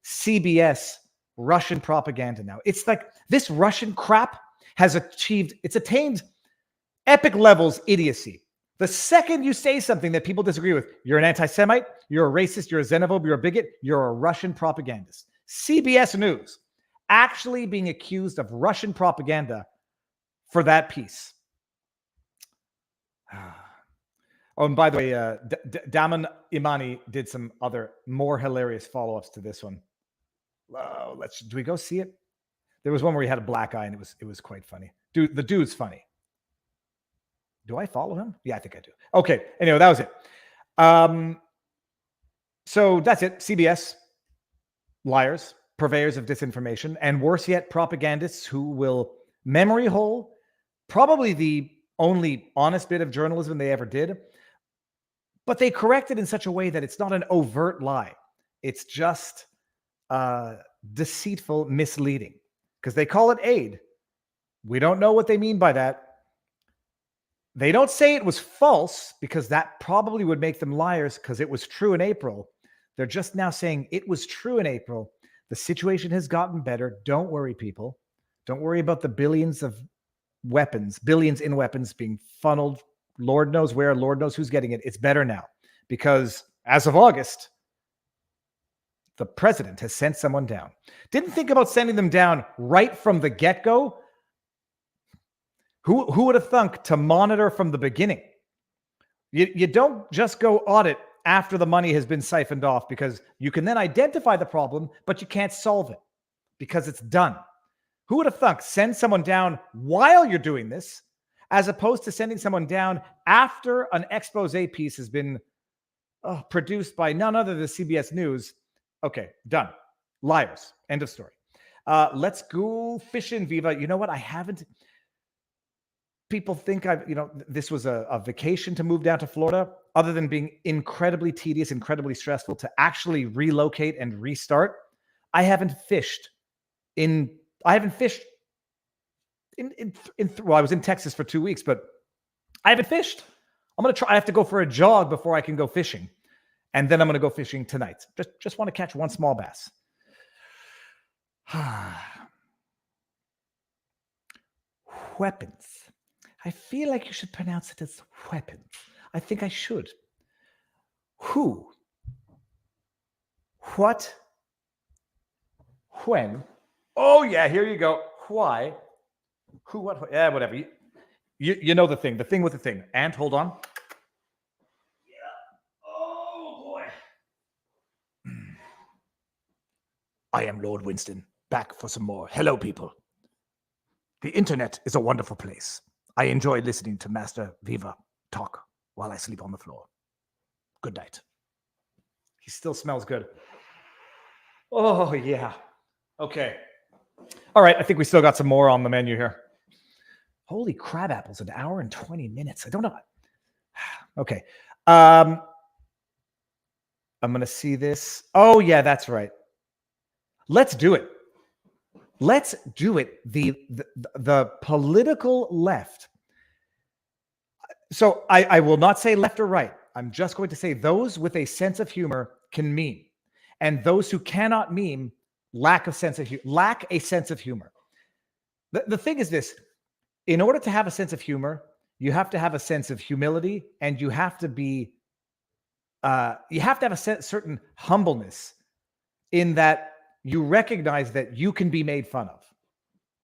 CBS Russian propaganda now. It's like this Russian crap has attained epic levels idiocy. The second you say something that people disagree with, you're an anti-Semite, you're a racist, you're a xenophobe, you're a bigot, you're a Russian propagandist. CBS News actually being accused of Russian propaganda for that piece. Oh, and by the way, Daman Imani did some other more hilarious follow-ups to this one. Do we go see it? There was one where he had a black eye and it was quite funny. The dude's funny. Do I follow him? Yeah, I think I do. Okay. Anyway, that was it. So that's it. CBS, liars, purveyors of disinformation, and worse yet, propagandists who will memory hole probably the only honest bit of journalism they ever did. But they correct it in such a way that it's not an overt lie. It's just deceitful misleading, because they call it aid. We don't know what they mean by that. They don't say it was false, because that probably would make them liars, because it was true in April. They're just now saying it was true in April. The situation has gotten better. Don't worry, people. Don't worry about the billions in weapons being funneled. Lord knows where, Lord knows who's getting it. It's better now, because as of August, the president has sent someone down. Didn't think about sending them down right from the get-go. Who would have thunk to monitor from the beginning? You don't just go audit after the money has been siphoned off, because you can then identify the problem, but you can't solve it because it's done. Who would have thunk send someone down while you're doing this, as opposed to sending someone down after an expose piece has been produced by none other than CBS News? Okay, done. Liars. End of story. Let's go fishing, Viva. You know what? I haven't... People think this was a vacation to move down to Florida, other than being incredibly tedious, incredibly stressful to actually relocate and restart. I haven't fished I was in Texas for 2 weeks, but I haven't fished. I have to go for a jog before I can go fishing. And then I'm going to go fishing tonight. Just want to catch one small bass. Weapons. I feel like you should pronounce it as weapons. I think I should. Who? What? When? Oh, yeah, here you go. Why? Who, what? Yeah, whatever. You know the thing with the thing. And hold on. Yeah. Oh, boy. I am Lord Winston, back for some more. Hello, people. The internet is a wonderful place. I enjoy listening to Master Viva talk while I sleep on the floor. Good night. He still smells good. Oh, yeah. Okay. All right. I think we still got some more on the menu here. Holy crab apples, 1 hour and 20 minutes. I don't know. Okay. I'm going to see this. Oh, yeah, that's right. Let's do it. Let's do it. The political left. So I will not say left or right. I'm just going to say those with a sense of humor can meme, and those who cannot meme lack a sense of humor. The thing is this: in order to have a sense of humor, you have to have a sense of humility, and you have to have a certain humbleness in that you recognize that you can be made fun of.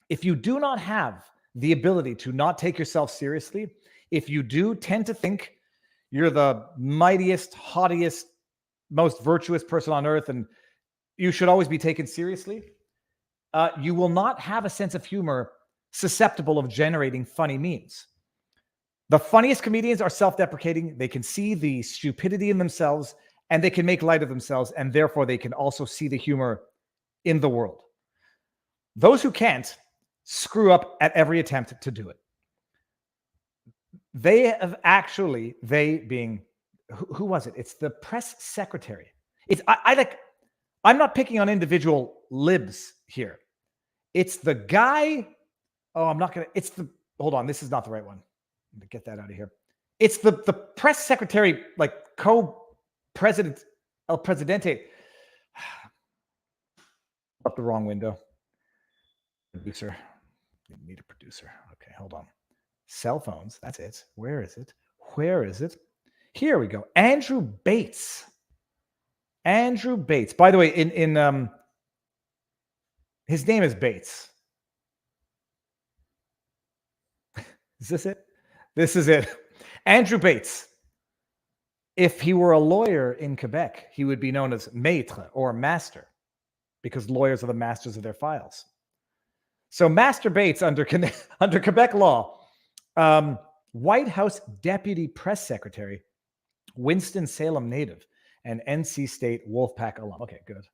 If you do not have the ability to not take yourself seriously, if you do tend to think you're the mightiest, haughtiest, most virtuous person on earth, and you should always be taken seriously, you will not have a sense of humor susceptible of generating funny memes. The funniest comedians are self-deprecating. They can see the stupidity in themselves, and they can make light of themselves, and therefore they can also see the humor in the world. Those who can't screw up at every attempt to do it. They have actually, they being, who was it? It's the press secretary. I'm not picking on individual libs here. It's the guy. Hold on. This is not the right one. Let me get that out of here. It's the press secretary, like co-president, El Presidente. Up the wrong window. Producer. Need a producer. Okay, hold on. Cell phones. That's it. Where is it? Here we go. Andrew Bates. By the way, in his name is Bates. Is this it? This is it. Andrew Bates. If he were a lawyer in Quebec, he would be known as maître or master, because lawyers are the masters of their files. So Master Bates under Quebec law, White House Deputy Press Secretary, Winston-Salem native, and NC State Wolfpack alum. Okay, good.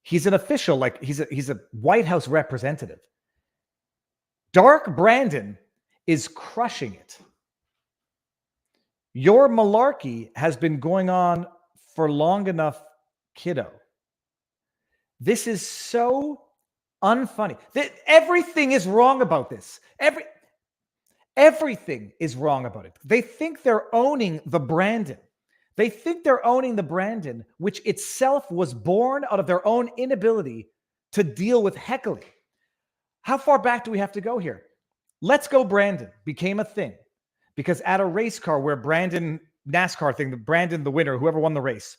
He's an official, like he's a White House representative. Dark Brandon is crushing it. Your malarkey has been going on for long enough, kiddo. This is so unfunny. Everything is wrong about this. Everything is wrong about it. They think they're owning the Brandon. Which itself was born out of their own inability to deal with heckling. How far back do we have to go here? Let's Go Brandon became a thing because at a race car where NASCAR thing, Brandon, the winner, whoever won the race,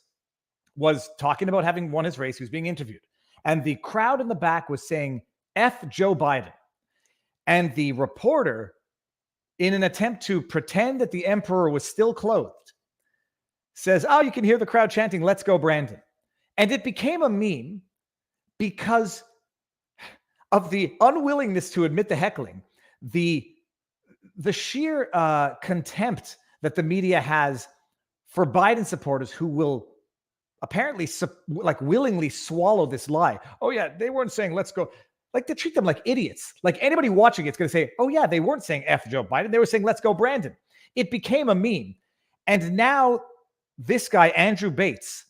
was talking about having won his race, he was being interviewed. And the crowd in the back was saying, F Joe Biden. And the reporter, in an attempt to pretend that the emperor was still clothed, says, oh, you can hear the crowd chanting, let's go Brandon. And it became a meme because of the unwillingness to admit the heckling, the sheer contempt that the media has for Biden supporters who will apparently willingly swallow this lie. Oh yeah, they weren't saying let's go. Like, they treat them like idiots. Like, anybody watching it's going to say, oh yeah, they weren't saying F Joe Biden. They were saying let's go Brandon. It became a meme. And now this guy, Andrew Bates,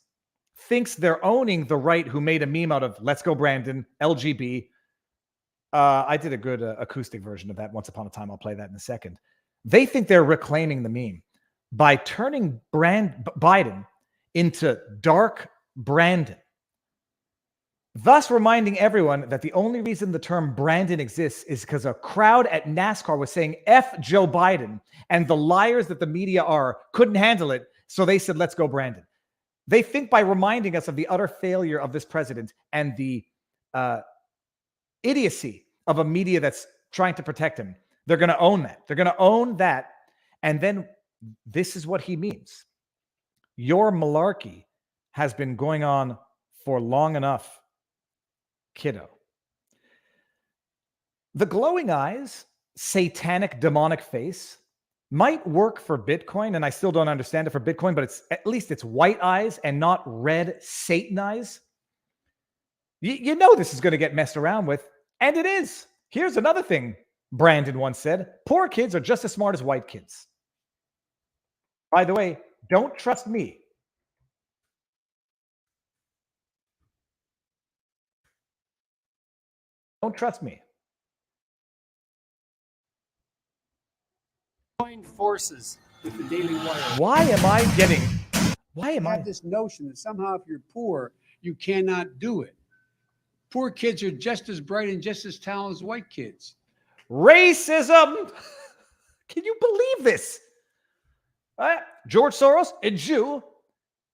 thinks they're owning the right who made a meme out of let's go Brandon, LGB. I did a good acoustic version of that once upon a time. I'll play that in a second. They think they're reclaiming the meme by turning Biden into Dark Brandon, thus reminding everyone that the only reason the term Brandon exists is because a crowd at NASCAR was saying F Joe Biden, and the liars that the media are couldn't handle it, so they said, let's go Brandon. They think by reminding us of the utter failure of this president and the idiocy of a media that's trying to protect him, they're going to own that. They're going to own that, and then this is what he means. Your malarkey has been going on for long enough, kiddo. The glowing eyes, satanic, demonic face might work for Bitcoin, and I still don't understand it for Bitcoin, but at least it's white eyes and not red Satan eyes. You know this is going to get messed around with, and it is. Here's another thing Brandon once said: poor kids are just as smart as white kids. By the way, don't trust me. Don't trust me. Joined forces with the Daily Wire. Why am I getting? Why am I? Have this notion that somehow if you're poor, you cannot do it. Poor kids are just as bright and just as talented as white kids. Racism. Can you believe this? George Soros, a Jew,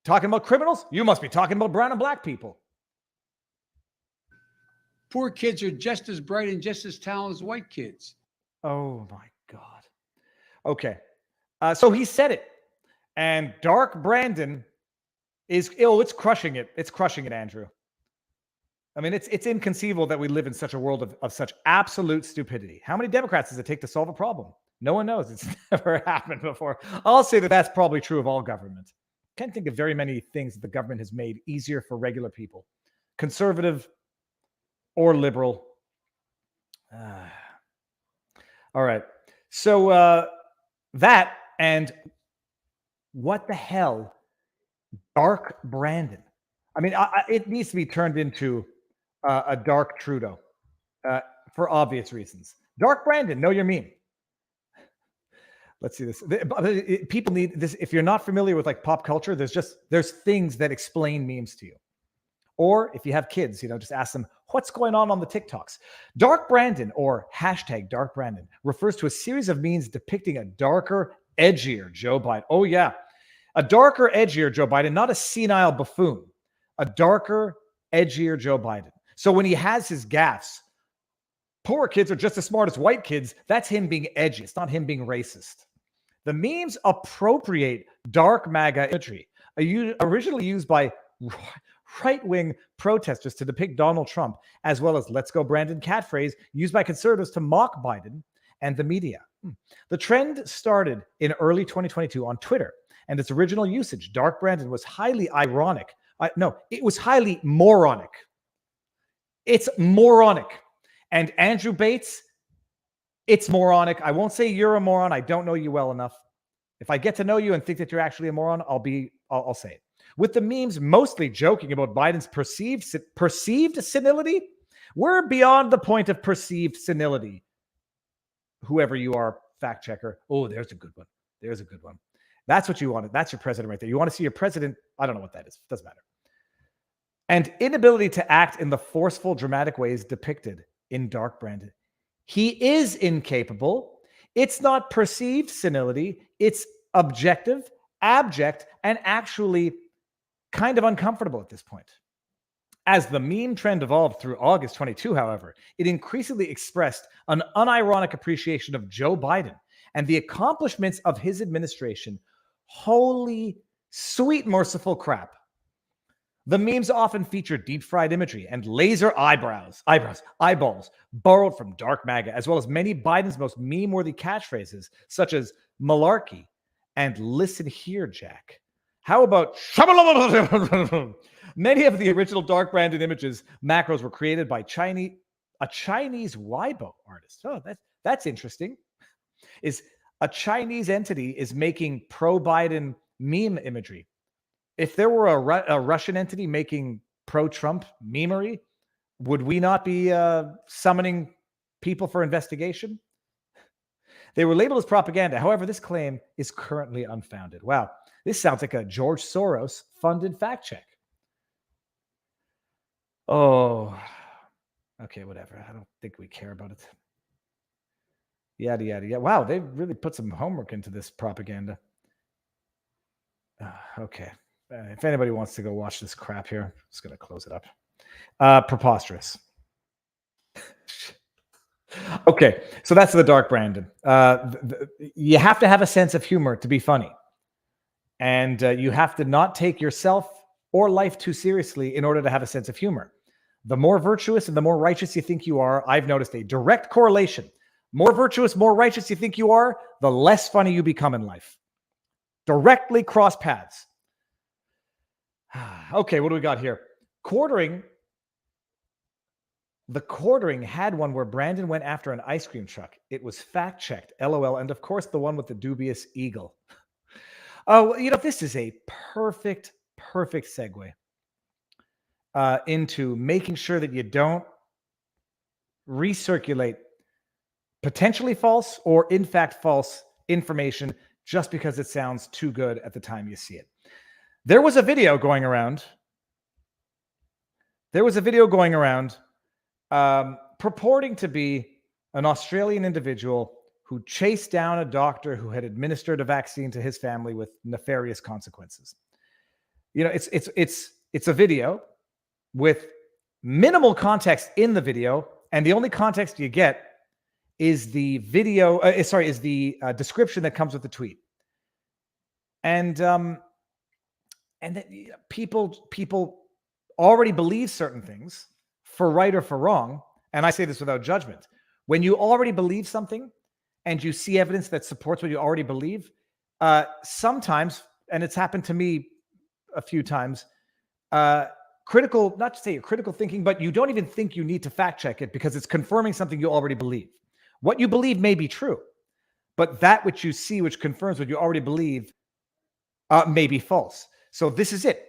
talking about criminals? You must be talking about brown and black people. Poor kids are just as bright and just as talented as white kids. Oh my God. Okay. So he said it. And Dark Brandon is it's crushing it. It's crushing it, Andrew. I mean, it's inconceivable that we live in such a world of such absolute stupidity. How many Democrats does it take to solve a problem? No one knows. It's never happened before. I'll say that that's probably true of all government. Can't think of very many things that the government has made easier for regular people, conservative or liberal. All right. So that and what the hell, Dark Brandon. I mean, it needs to be turned into a Dark Trudeau for obvious reasons. Dark Brandon, know your meme. Let's see this. People need this. If you're not familiar with like pop culture, there's things that explain memes to you. Or if you have kids, just ask them, what's going on the TikToks? Dark Brandon or hashtag Dark Brandon refers to a series of memes depicting a darker, edgier Joe Biden. Oh yeah. A darker, edgier Joe Biden, not a senile buffoon. A darker, edgier Joe Biden. So when he has his gaffes, poor kids are just as smart as white kids. That's him being edgy. It's not him being racist. The memes appropriate dark MAGA imagery, originally used by right-wing protesters to depict Donald Trump, as well as "Let's Go Brandon" catchphrase used by conservatives to mock Biden and the media. The trend started in early 2022 on Twitter, and its original usage, Dark Brandon, was highly ironic. It was highly moronic. It's moronic. And Andrew Bates, it's moronic. I won't say you're a moron. I don't know you well enough. If I get to know you and think that you're actually a moron, I'll say it. With the memes mostly joking about Biden's perceived senility, we're beyond the point of perceived senility. Whoever you are, fact checker. Oh, there's a good one. There's a good one. That's what you wanted. That's your president right there. You want to see your president? I don't know what that is. Doesn't matter. And inability to act in the forceful, dramatic ways depicted in Dark Brandon. He is incapable. It's not perceived senility. It's objective, abject, and actually kind of uncomfortable at this point. As the meme trend evolved through August 22, however, it increasingly expressed an unironic appreciation of Joe Biden and the accomplishments of his administration. Holy sweet merciful crap. The memes often feature deep-fried imagery and laser eyeballs, borrowed from dark MAGA, as well as many Biden's most meme-worthy catchphrases, such as malarkey and listen here, Jack. How about many of the original Dark Brandon images macros were created by a Chinese Weibo artist. Oh, that's interesting. Is a Chinese entity is making pro-Biden meme imagery. If there were a Russian entity making pro-Trump memery, would we not be summoning people for investigation? They were labeled as propaganda. However, this claim is currently unfounded. Wow, this sounds like a George Soros funded fact check. Oh, okay, whatever. I don't think we care about it. Yada, yada, yada. Wow, they really put some homework into this propaganda. Okay. If anybody wants to go watch this crap here, I'm just going to close it up. Preposterous. Okay, so that's the Dark Brandon. You have to have a sense of humor to be funny. And you have to not take yourself or life too seriously in order to have a sense of humor. The more virtuous and the more righteous you think you are, I've noticed a direct correlation. More virtuous, more righteous you think you are, the less funny you become in life. Directly cross paths. Okay, what do we got here? Quartering. The Quartering had one where Brandon went after an ice cream truck. It was fact-checked, LOL. And of course, the one with the dubious eagle. Oh, this is a perfect segue into making sure that you don't recirculate potentially false or in fact false information just because it sounds too good at the time you see it. There was a video going around. Purporting to be an Australian individual who chased down a doctor who had administered a vaccine to his family with nefarious consequences. You know, it's a video with minimal context in the video, and the only context you get is the video. Is the description that comes with the tweet, and that people already believe certain things for right or for wrong. And I say this without judgment. When you already believe something and you see evidence that supports what you already believe, sometimes, and it's happened to me a few times, critical, not to say critical thinking, but you don't even think you need to fact check it because it's confirming something you already believe. What you believe may be true, but that which you see, which confirms what you already believe, may be false. So this is it.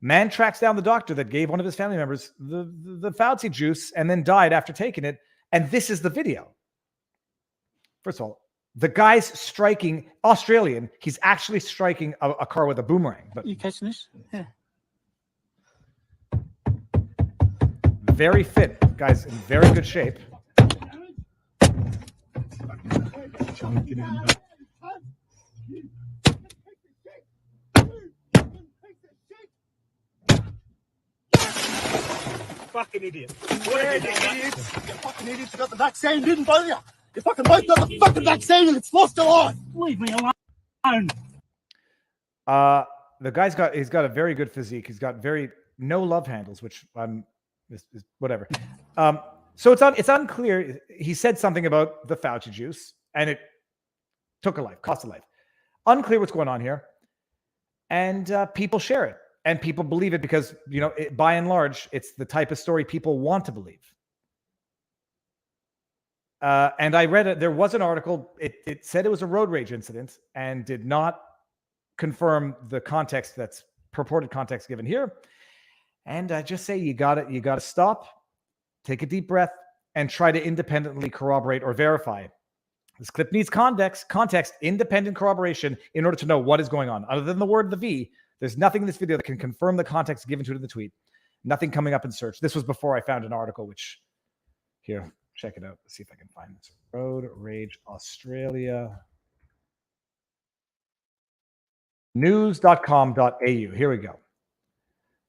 Man tracks down the doctor that gave one of his family members the Fauci juice and then died after taking it. And this is the video. First of all, the guy's striking Australian. He's actually striking a car with a boomerang. But you catching this? Yeah. Very fit. Guy's in very good shape. Fucking idiot. Where are the idiots? You fucking idiots who got the vaccine, didn't both you? You fucking both got the fucking vaccine and it's lost a life. Leave me alone. The guy's got a very good physique. He's got no love handles, which is whatever. So it's unclear. He said something about the Fauci juice and it took a life, cost a life. Unclear what's going on here. And people share it. And people believe it because, by and large, it's the type of story people want to believe. And I read it. There was an article. It said it was a road rage incident and did not confirm the context that's purported context given here. And I just say you got to stop, take a deep breath, and try to independently corroborate or verify. This clip needs context, independent corroboration in order to know what is going on. Other than the word the V, there's nothing in this video that can confirm the context given to it in the tweet. Nothing coming up in search. This was before I found an article, which here, check it out. Let's see if I can find this. Road Rage Australia. News.com.au. Here we go.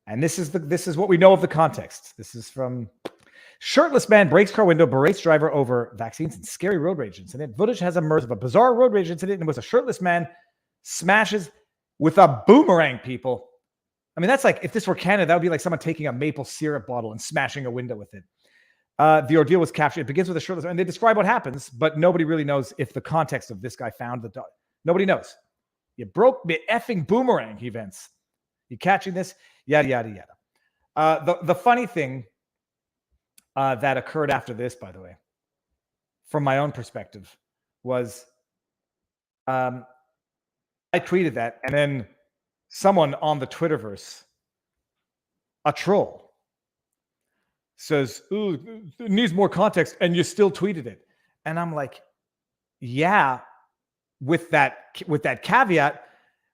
And this is what we know of the context. This is from shirtless man breaks car window, berates driver over vaccines and scary road rage incident. Footage has emerged of a bizarre road rage incident in which a shirtless man smashes with a boomerang, people. I mean, that's like, if this were Canada, that would be like someone taking a maple syrup bottle and smashing a window with it. The ordeal was captured. It begins with a shirtless man. And they describe what happens, but nobody really knows if the context of this guy found the dog. Nobody knows. You broke me effing boomerang, he vents. You catching this? Yada, yada, yada. The funny thing that occurred after this, by the way, from my own perspective, was I tweeted that, and then someone on the Twitterverse, a troll, says, "Ooh, it needs more context," and you still tweeted it. And I'm like, yeah, with that caveat,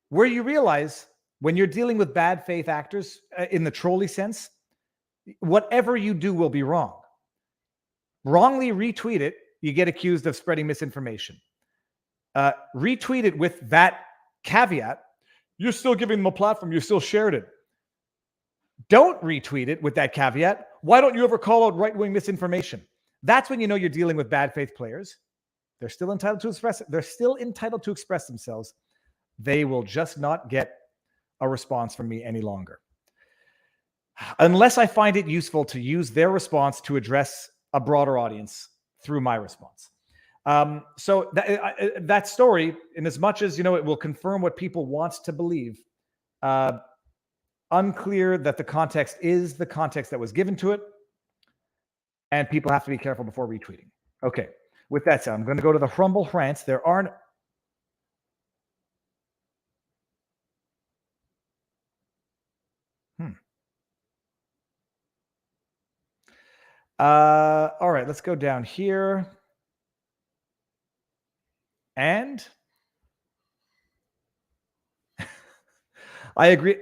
where you realize when you're dealing with bad faith actors in the trolley sense, whatever you do will be wrong. Wrongly retweet it, you get accused of spreading misinformation. Retweet it with that caveat, you're still giving them a platform, you still shared it. Don't retweet it with that caveat. Why don't you ever call out right-wing misinformation? That's when you know you're dealing with bad faith players. They're still entitled to express themselves. They will just not get a response from me any longer. Unless I find it useful to use their response to address a broader audience through my response. So that story, in as much as, it will confirm what people want to believe, unclear that the context is the context that was given to it, and people have to be careful before retweeting. Okay, with that said, I'm going to go to the Rumble rants. There aren't... all right, let's go down here. And I agree.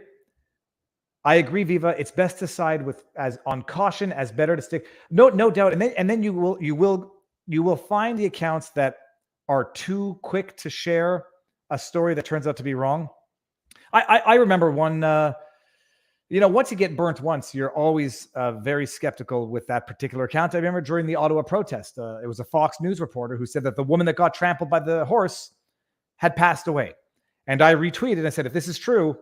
I agree, Viva. It's best to side with as on caution as better to stick. No doubt. And then you will find the accounts that are too quick to share a story that turns out to be wrong. I remember one. Once you get burnt once, you're always very skeptical with that particular account. I remember during the Ottawa protest, it was a Fox News reporter who said that the woman that got trampled by the horse had passed away, and I retweeted and I said, if this is true,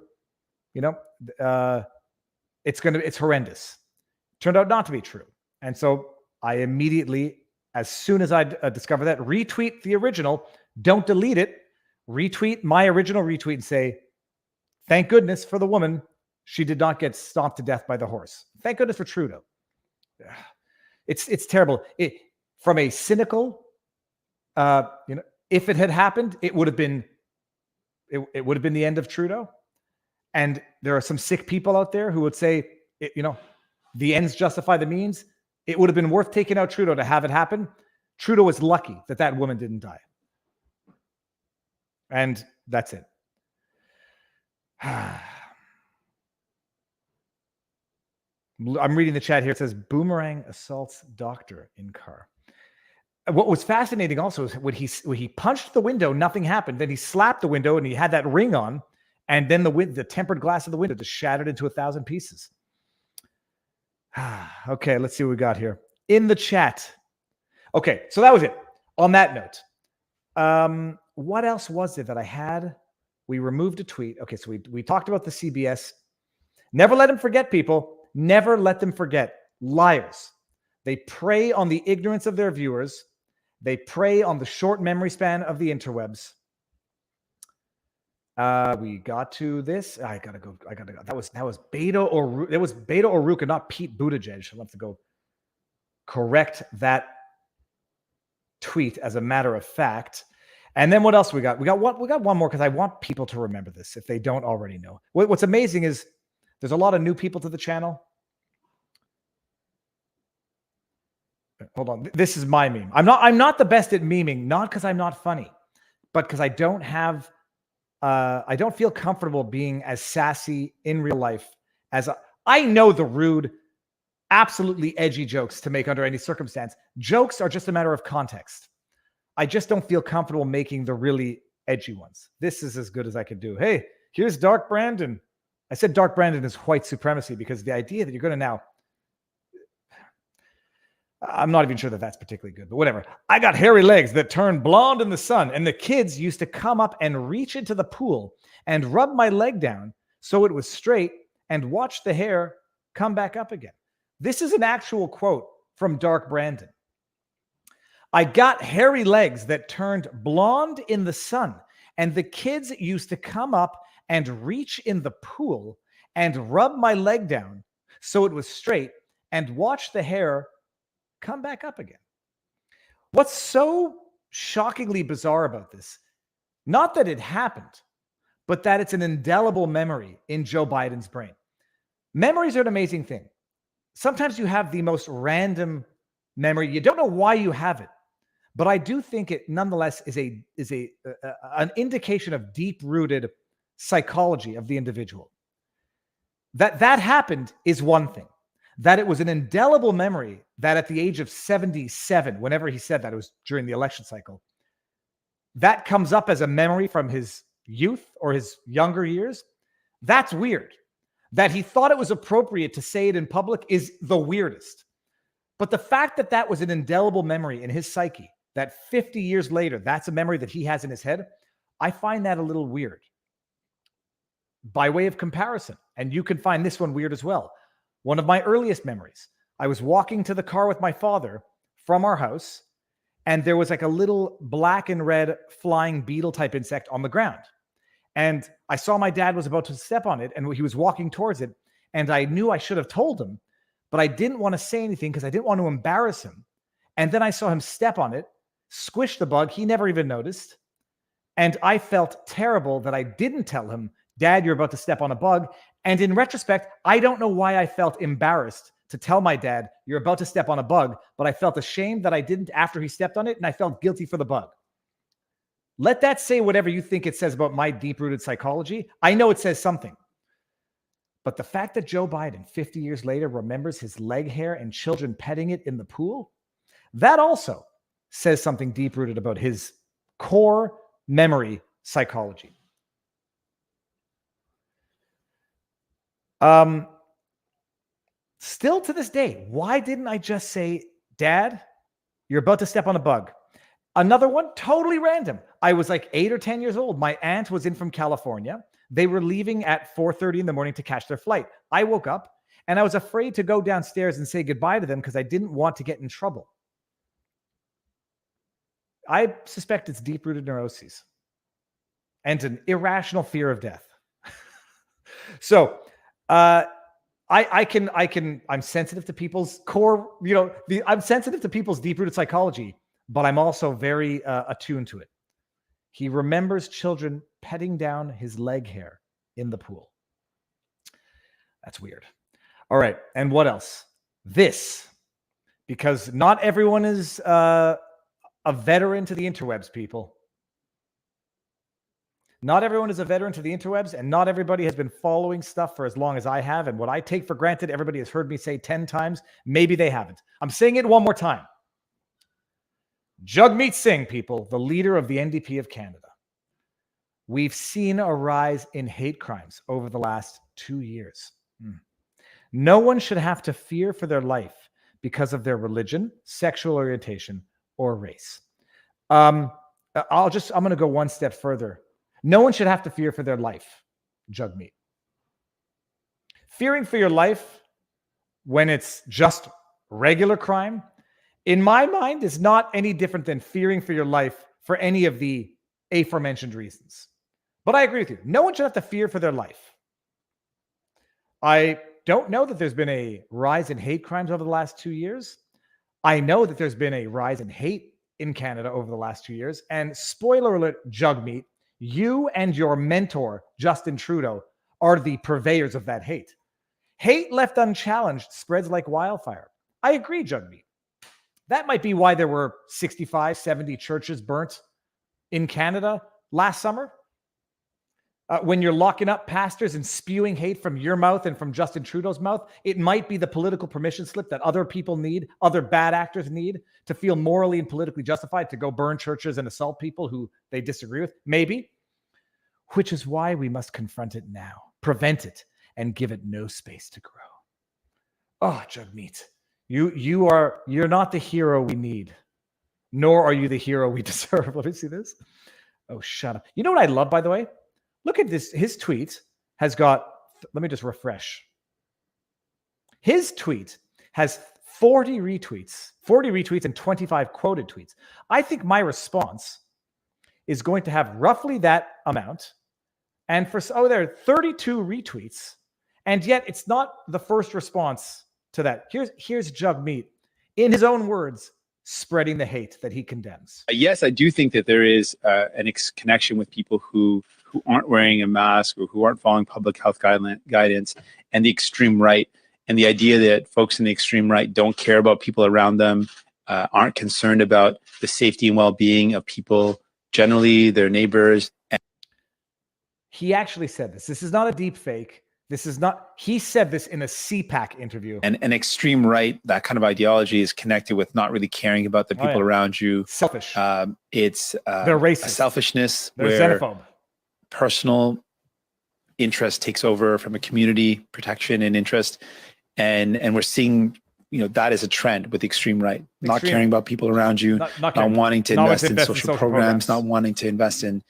it's horrendous. Turned out not to be true. And so I immediately, as soon as I discovered that, retweet the original, don't delete it, retweet my original retweet and say, thank goodness for the woman. She did not get stomped to death by the horse. Thank goodness for Trudeau. It's terrible. From a cynical, if it had happened, it would have been the end of Trudeau. And there are some sick people out there who would say, the ends justify the means. It would have been worth taking out Trudeau to have it happen. Trudeau was lucky that woman didn't die. And that's it. I'm reading the chat here. It says, boomerang assaults doctor in car. What was fascinating also is when he punched the window, nothing happened. Then he slapped the window and he had that ring on. And then the tempered glass of the window just shattered into 1,000 pieces. Okay, let's see what we got here. In the chat. Okay, so that was it. On that note, what else was it that I had? We removed a tweet. Okay, so we talked about the CBS. Never let them forget, people. Never let them forget. Liars. They prey on the ignorance of their viewers. They prey on the short memory span of the interwebs. We got to this. I gotta go. That was Beto or it was Beto O'Rourke, not Pete Buttigieg. I'll have to go correct that tweet as a matter of fact. And then what else we got? We got one more because I want people to remember this if they don't already know. What's amazing is there's a lot of new people to the channel. Hold on. This is my meme. I'm not the best at memeing, not because I'm not funny, but because I don't feel comfortable being as sassy in real life as I know the rude, absolutely edgy jokes to make under any circumstance. Jokes are just a matter of context. I just don't feel comfortable making the really edgy ones. This is as good as I could do. Hey, here's Dark Brandon. I said Dark Brandon is white supremacy because the idea that you're going to now, I'm not even sure that that's particularly good, but whatever. I got hairy legs that turn blonde in the sun, and the kids used to come up and reach into the pool and rub my leg down so it was straight and watch the hair come back up again. This is an actual quote from Dark Brandon. I got hairy legs that turned blonde in the sun, and the kids used to come up and reach in the pool and rub my leg down so it was straight and watch the hair come back up again. What's so shockingly bizarre about this, not that it happened, but that it's an indelible memory in Joe Biden's brain. Memories are an amazing thing. Sometimes you have the most random memory. You don't know why you have it, but I do think it nonetheless is an indication of deep-rooted psychology of the individual. That happened is one thing. That it was an indelible memory that at the age of 77, whenever he said that, it was during the election cycle, that comes up as a memory from his youth or his younger years. That's weird. That he thought it was appropriate to say it in public is the weirdest. But the fact that that was an indelible memory in his psyche, that 50 years later, that's a memory that he has in his head, I find that a little weird. By way of comparison, and you can find this one weird as well. One of my earliest memories, I was walking to the car with my father from our house, and there was like a little black and red flying beetle type insect on the ground. And I saw my dad was about to step on it, and he was walking towards it, and I knew I should have told him, but I didn't want to say anything because I didn't want to embarrass him. And then I saw him step on it, squish the bug. He never even noticed. And I felt terrible that I didn't tell him, Dad, you're about to step on a bug. And in retrospect, I don't know why I felt embarrassed to tell my dad, you're about to step on a bug, but I felt ashamed that I didn't after he stepped on it, and I felt guilty for the bug. Let that say whatever you think it says about my deep-rooted psychology. I know it says something. But the fact that Joe Biden, 50 years later, remembers his leg hair and children petting it in the pool, that also says something deep-rooted about his core memory psychology. Still to this day, why didn't I just say, Dad, you're about to step on a bug? Another one, totally random. I was like 8 or 10 years old. My aunt was in from California. They were leaving at 4:30 in the morning to catch their flight. I woke up and I was afraid to go downstairs and say goodbye to them because I didn't want to get in trouble. I suspect it's deep-rooted neuroses and an irrational fear of death. So, I'm sensitive to people's core, I'm sensitive to people's deep-rooted psychology, but I'm also very attuned to it. He remembers children petting down his leg hair in the pool. That's weird. All right. And what else? This, because not everyone is a veteran to the interwebs, people. Not everyone is a veteran to the interwebs, and not everybody has been following stuff for as long as I have. And what I take for granted, everybody has heard me say 10 times. Maybe they haven't. I'm saying it one more time. Jagmeet Singh, people, the leader of the NDP of Canada. We've seen a rise in hate crimes over the last 2 years. No one should have to fear for their life because of their religion, sexual orientation, or race. I'm going to go one step further. No one should have to fear for their life, Jagmeet. Fearing for your life when it's just regular crime, in my mind, is not any different than fearing for your life for any of the aforementioned reasons. But I agree with you. No one should have to fear for their life. I don't know that there's been a rise in hate crimes over the last 2 years. I know that there's been a rise in hate in Canada over the last 2 years. And spoiler alert, Jagmeet, you and your mentor, Justin Trudeau, are the purveyors of that hate. Hate left unchallenged spreads like wildfire. I agree, Jagmeet. That might be why there were 65, 70 churches burnt in Canada last summer. When you're locking up pastors and spewing hate from your mouth and from Justin Trudeau's mouth, it might be the political permission slip that other people need, other bad actors need to feel morally and politically justified to go burn churches and assault people who they disagree with. Maybe. Which is why we must confront it now, prevent it, and give it no space to grow. Oh, Jagmeet, you're not the hero we need, nor are you the hero we deserve. Let me see this. Oh, shut up. You know what I love, by the way? Look at this. His tweet has got, let me just refresh. His tweet has 40 retweets and 25 quoted tweets. I think my response is going to have roughly that amount. And there are 32 retweets. And yet it's not the first response to that. Here's Jagmeet, in his own words, spreading the hate that he condemns. Yes, I do think that there is an connection with people who aren't wearing a mask or who aren't following public health guidance and the extreme right, and the idea that folks in the extreme right don't care about people around them, aren't concerned about the safety and well-being of people generally, their neighbors. He actually said this. This is not a deep fake. He said this in a CPAC interview. And an extreme right, that kind of ideology is connected with not really caring about the people around you. Selfish. It's they're racist. A selfishness they're where xenophobe. Personal interest takes over from a community protection and interest. And we're seeing, that is a trend with the extreme right. Not caring about people around you, not wanting to invest in social programs, not wanting to invest in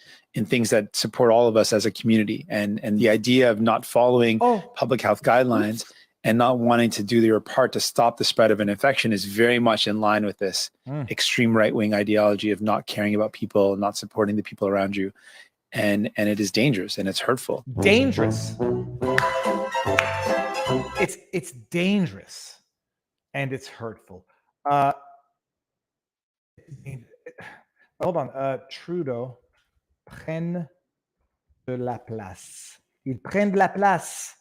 things that support all of us as a community. And the idea of not following public health guidelines and not wanting to do their part to stop the spread of an infection is very much in line with this extreme right-wing ideology of not caring about people, not supporting the people around you. And it is dangerous and it's hurtful. Dangerous. It's dangerous and it's hurtful. Hold on. Trudeau prenne de la place. Il prend de la place.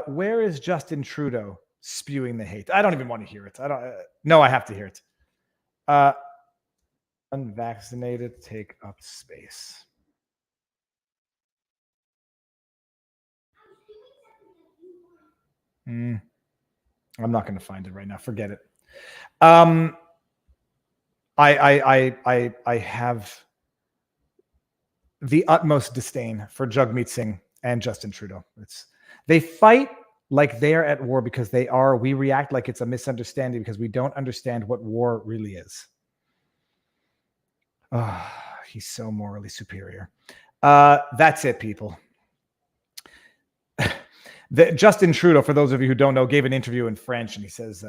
Where is Justin Trudeau spewing the hate? I don't even want to hear it. No, I have to hear it. Unvaccinated take up space. I'm not going to find it right now. Forget it. I have the utmost disdain for Jagmeet Singh and Justin Trudeau. They fight like they're at war because they are. We react like it's a misunderstanding because we don't understand what war really is. Oh, he's so morally superior. That's it, people. Justin Trudeau, for those of you who don't know, gave an interview in French, and he says,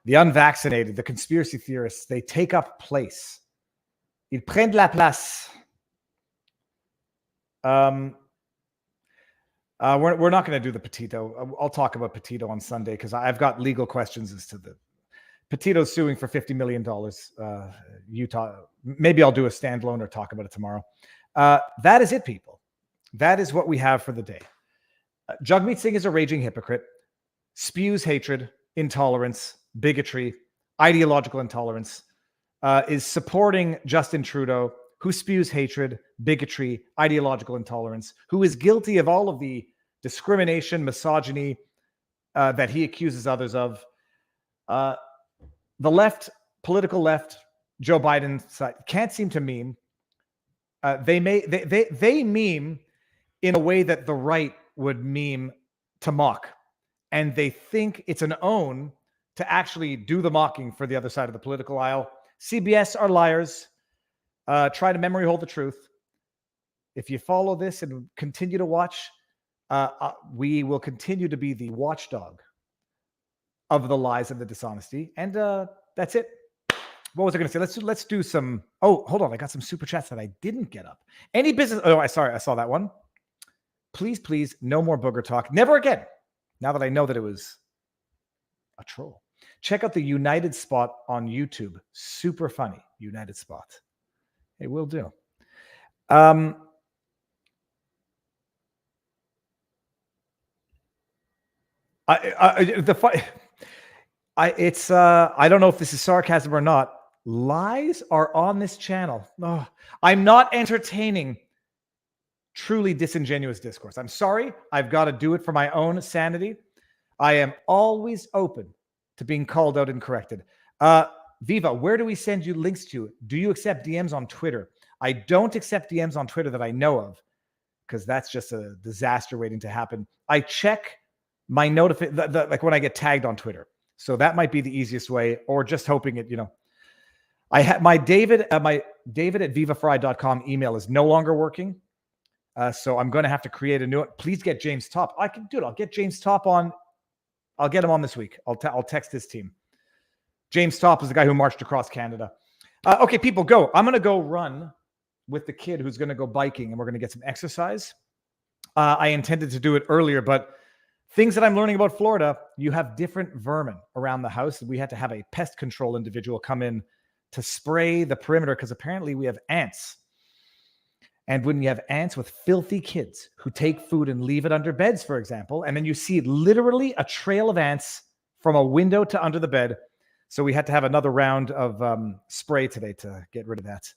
the unvaccinated, the conspiracy theorists, they take up place. Ils prennent la place. We're not going to do the Petito. I'll talk about Petito on Sunday because I've got legal questions as to the Petito's suing for $50 million. Utah. Maybe I'll do a standalone or talk about it tomorrow. That is it, people. That is what we have for the day. Jagmeet Singh is a raging hypocrite, spews hatred, intolerance, bigotry, ideological intolerance, is supporting Justin Trudeau, who spews hatred, bigotry, ideological intolerance, who is guilty of all of the discrimination, misogyny that he accuses others of. The left, political left, Joe Biden side, can't seem to meme. They meme in a way that the right would meme to mock. And they think it's an own to actually do the mocking for the other side of the political aisle. CBS are liars. Try to memory hold the truth. If you follow this and continue to watch, we will continue to be the watchdog of the lies and the dishonesty. And that's it. What was I going to say? Let's do some. Oh, hold on. I got some super chats that I didn't get up. Any business. Oh, sorry. I saw that one. Please, no more booger talk. Never again. Now that I know that it was a troll. Check out the United Spot on YouTube. Super funny. United Spot. It will do. I don't know if this is sarcasm or not. Lies are on this channel. Oh, I'm not entertaining truly disingenuous discourse. I'm sorry. I've got to do it for my own sanity. I am always open to being called out and corrected. Viva, where do we send you links to? Do you accept DMs on Twitter? I don't accept DMs on Twitter that I know of because that's just a disaster waiting to happen. I check my like when I get tagged on Twitter. So that might be the easiest way, or just hoping it, I have my David at vivafrei.com email is no longer working. So I'm going to have to create a new one. Please get James Top. I can do it. I'll get James Top on. I'll get him on this week. I'll text his team. James Top is the guy who marched across Canada. Okay, people, go. I'm going to go run with the kid who's going to go biking, and we're going to get some exercise. I intended to do it earlier, but things that I'm learning about Florida, you have different vermin around the house. We had to have a pest control individual come in to spray the perimeter because apparently we have ants. And when you have ants with filthy kids who take food and leave it under beds, for example, and then you see literally a trail of ants from a window to under the bed. So we had to have another round of spray today to get rid of that.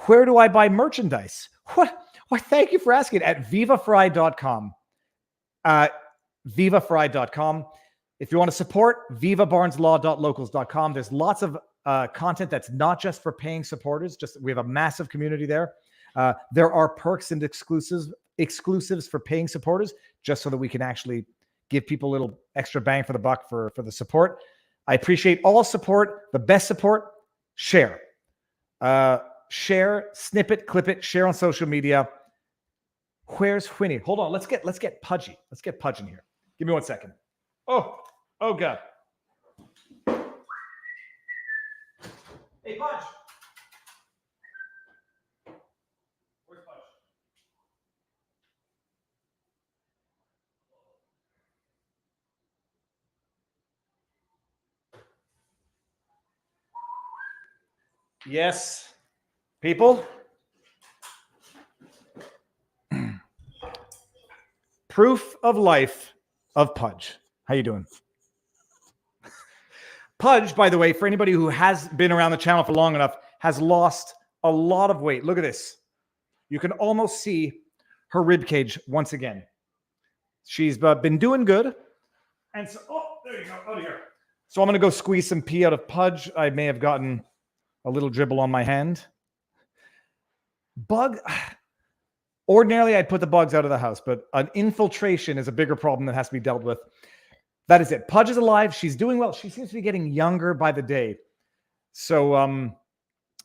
Where do I buy merchandise? What? Why, thank you for asking. At vivafrei.com. Vivafrei.com. If you want to support, vivabarneslaw.locals.com. There's lots of content that's not just for paying supporters. We have a massive community there. There are perks and exclusives for paying supporters, just so that we can actually give people a little extra bang for the buck for the support. I appreciate all support. The best support, share. Share, snippet, clip it, share on social media. Where's Winnie? Hold on. Let's get Pudgy. Let's get Pudge in here. Give me 1 second. Oh God. Hey, Pudge. Where's Pudge? Yes, people. Proof of life of Pudge. How you doing? Pudge, by the way, for anybody who has been around the channel for long enough, has lost a lot of weight. Look at this. You can almost see her rib cage once again. She's been doing good, And so, oh, there you go, out of here. So I'm going to go squeeze some pee out of Pudge. I may have gotten a little dribble on my hand. Bug. Ordinarily, I'd put the bugs out of the house, but an infiltration is a bigger problem that has to be dealt with. That is it. Pudge is alive. She's doing well. She seems to be getting younger by the day. So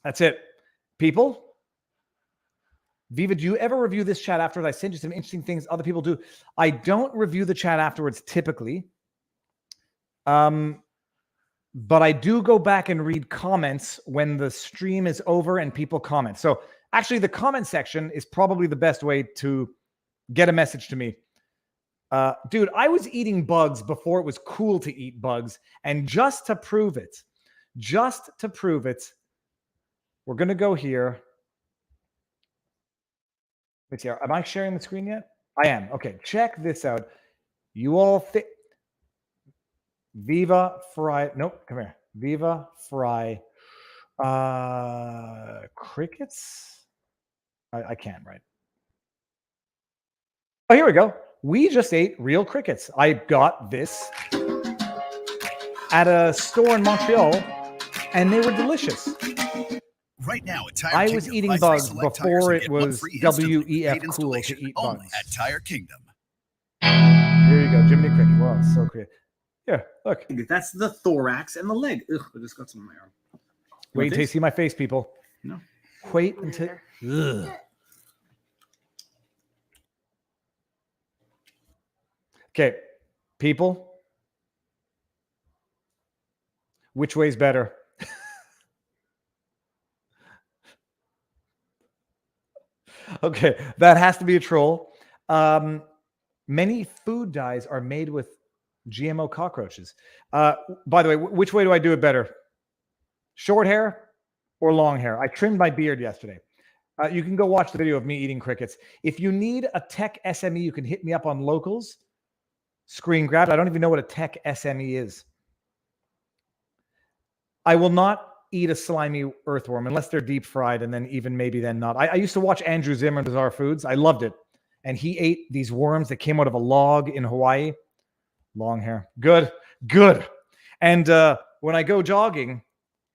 that's it. People, Viva, do you ever review this chat afterwards? I send you some interesting things other people do. I don't review the chat afterwards typically. But I do go back and read comments when the stream is over and people comment. So actually, the comment section is probably the best way to get a message to me. Dude, I was eating bugs before it was cool to eat bugs. And just to prove it, we're going to go here. Let's see. Am I sharing the screen yet? I am. Okay, check this out. You all think Viva Frei. Nope, come here. Viva Frei. Crickets? I can't, right? Oh, here we go. We just ate real crickets. I got this at a store in Montreal, and they were delicious. Right now at Tire I Kingdom, was eating buy bugs three select tires before and it get one was free instantly with WEF paid cool to installation eat only bugs. at Tire Kingdom. Here you go, Jiminy Cricket. Wow, so creative. Here, look. That's the thorax and the leg. Ugh, I just got some in my arm. Wait until you see my face, people. No. Wait until. Ugh. Okay, people. Which way's better? Okay, that has to be a troll. Many food dyes are made with GMO cockroaches. By the way, which way do I do it better? Short hair or long hair? I trimmed my beard yesterday. You can go watch the video of me eating crickets. If you need a tech SME, you can hit me up on Locals. Screen grab. I don't even know what a tech SME is. I will not eat a slimy earthworm unless they're deep fried, and then even maybe then not. I used to watch Andrew Zimmern, Bizarre Foods. I loved it. And he ate these worms that came out of a log in Hawaii. Long hair. Good. And when I go jogging,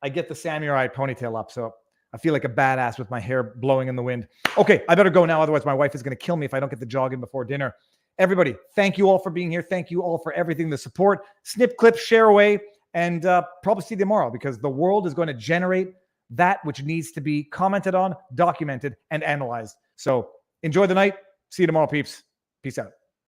I get the samurai ponytail up. So I feel like a badass with my hair blowing in the wind. Okay, I better go now. Otherwise, my wife is going to kill me if I don't get the jog in before dinner. Everybody, thank you all for being here. Thank you all for everything, the support. Snip, clip, share away. And probably see you tomorrow, because the world is going to generate that which needs to be commented on, documented, and analyzed. So enjoy the night. See you tomorrow, peeps. Peace out.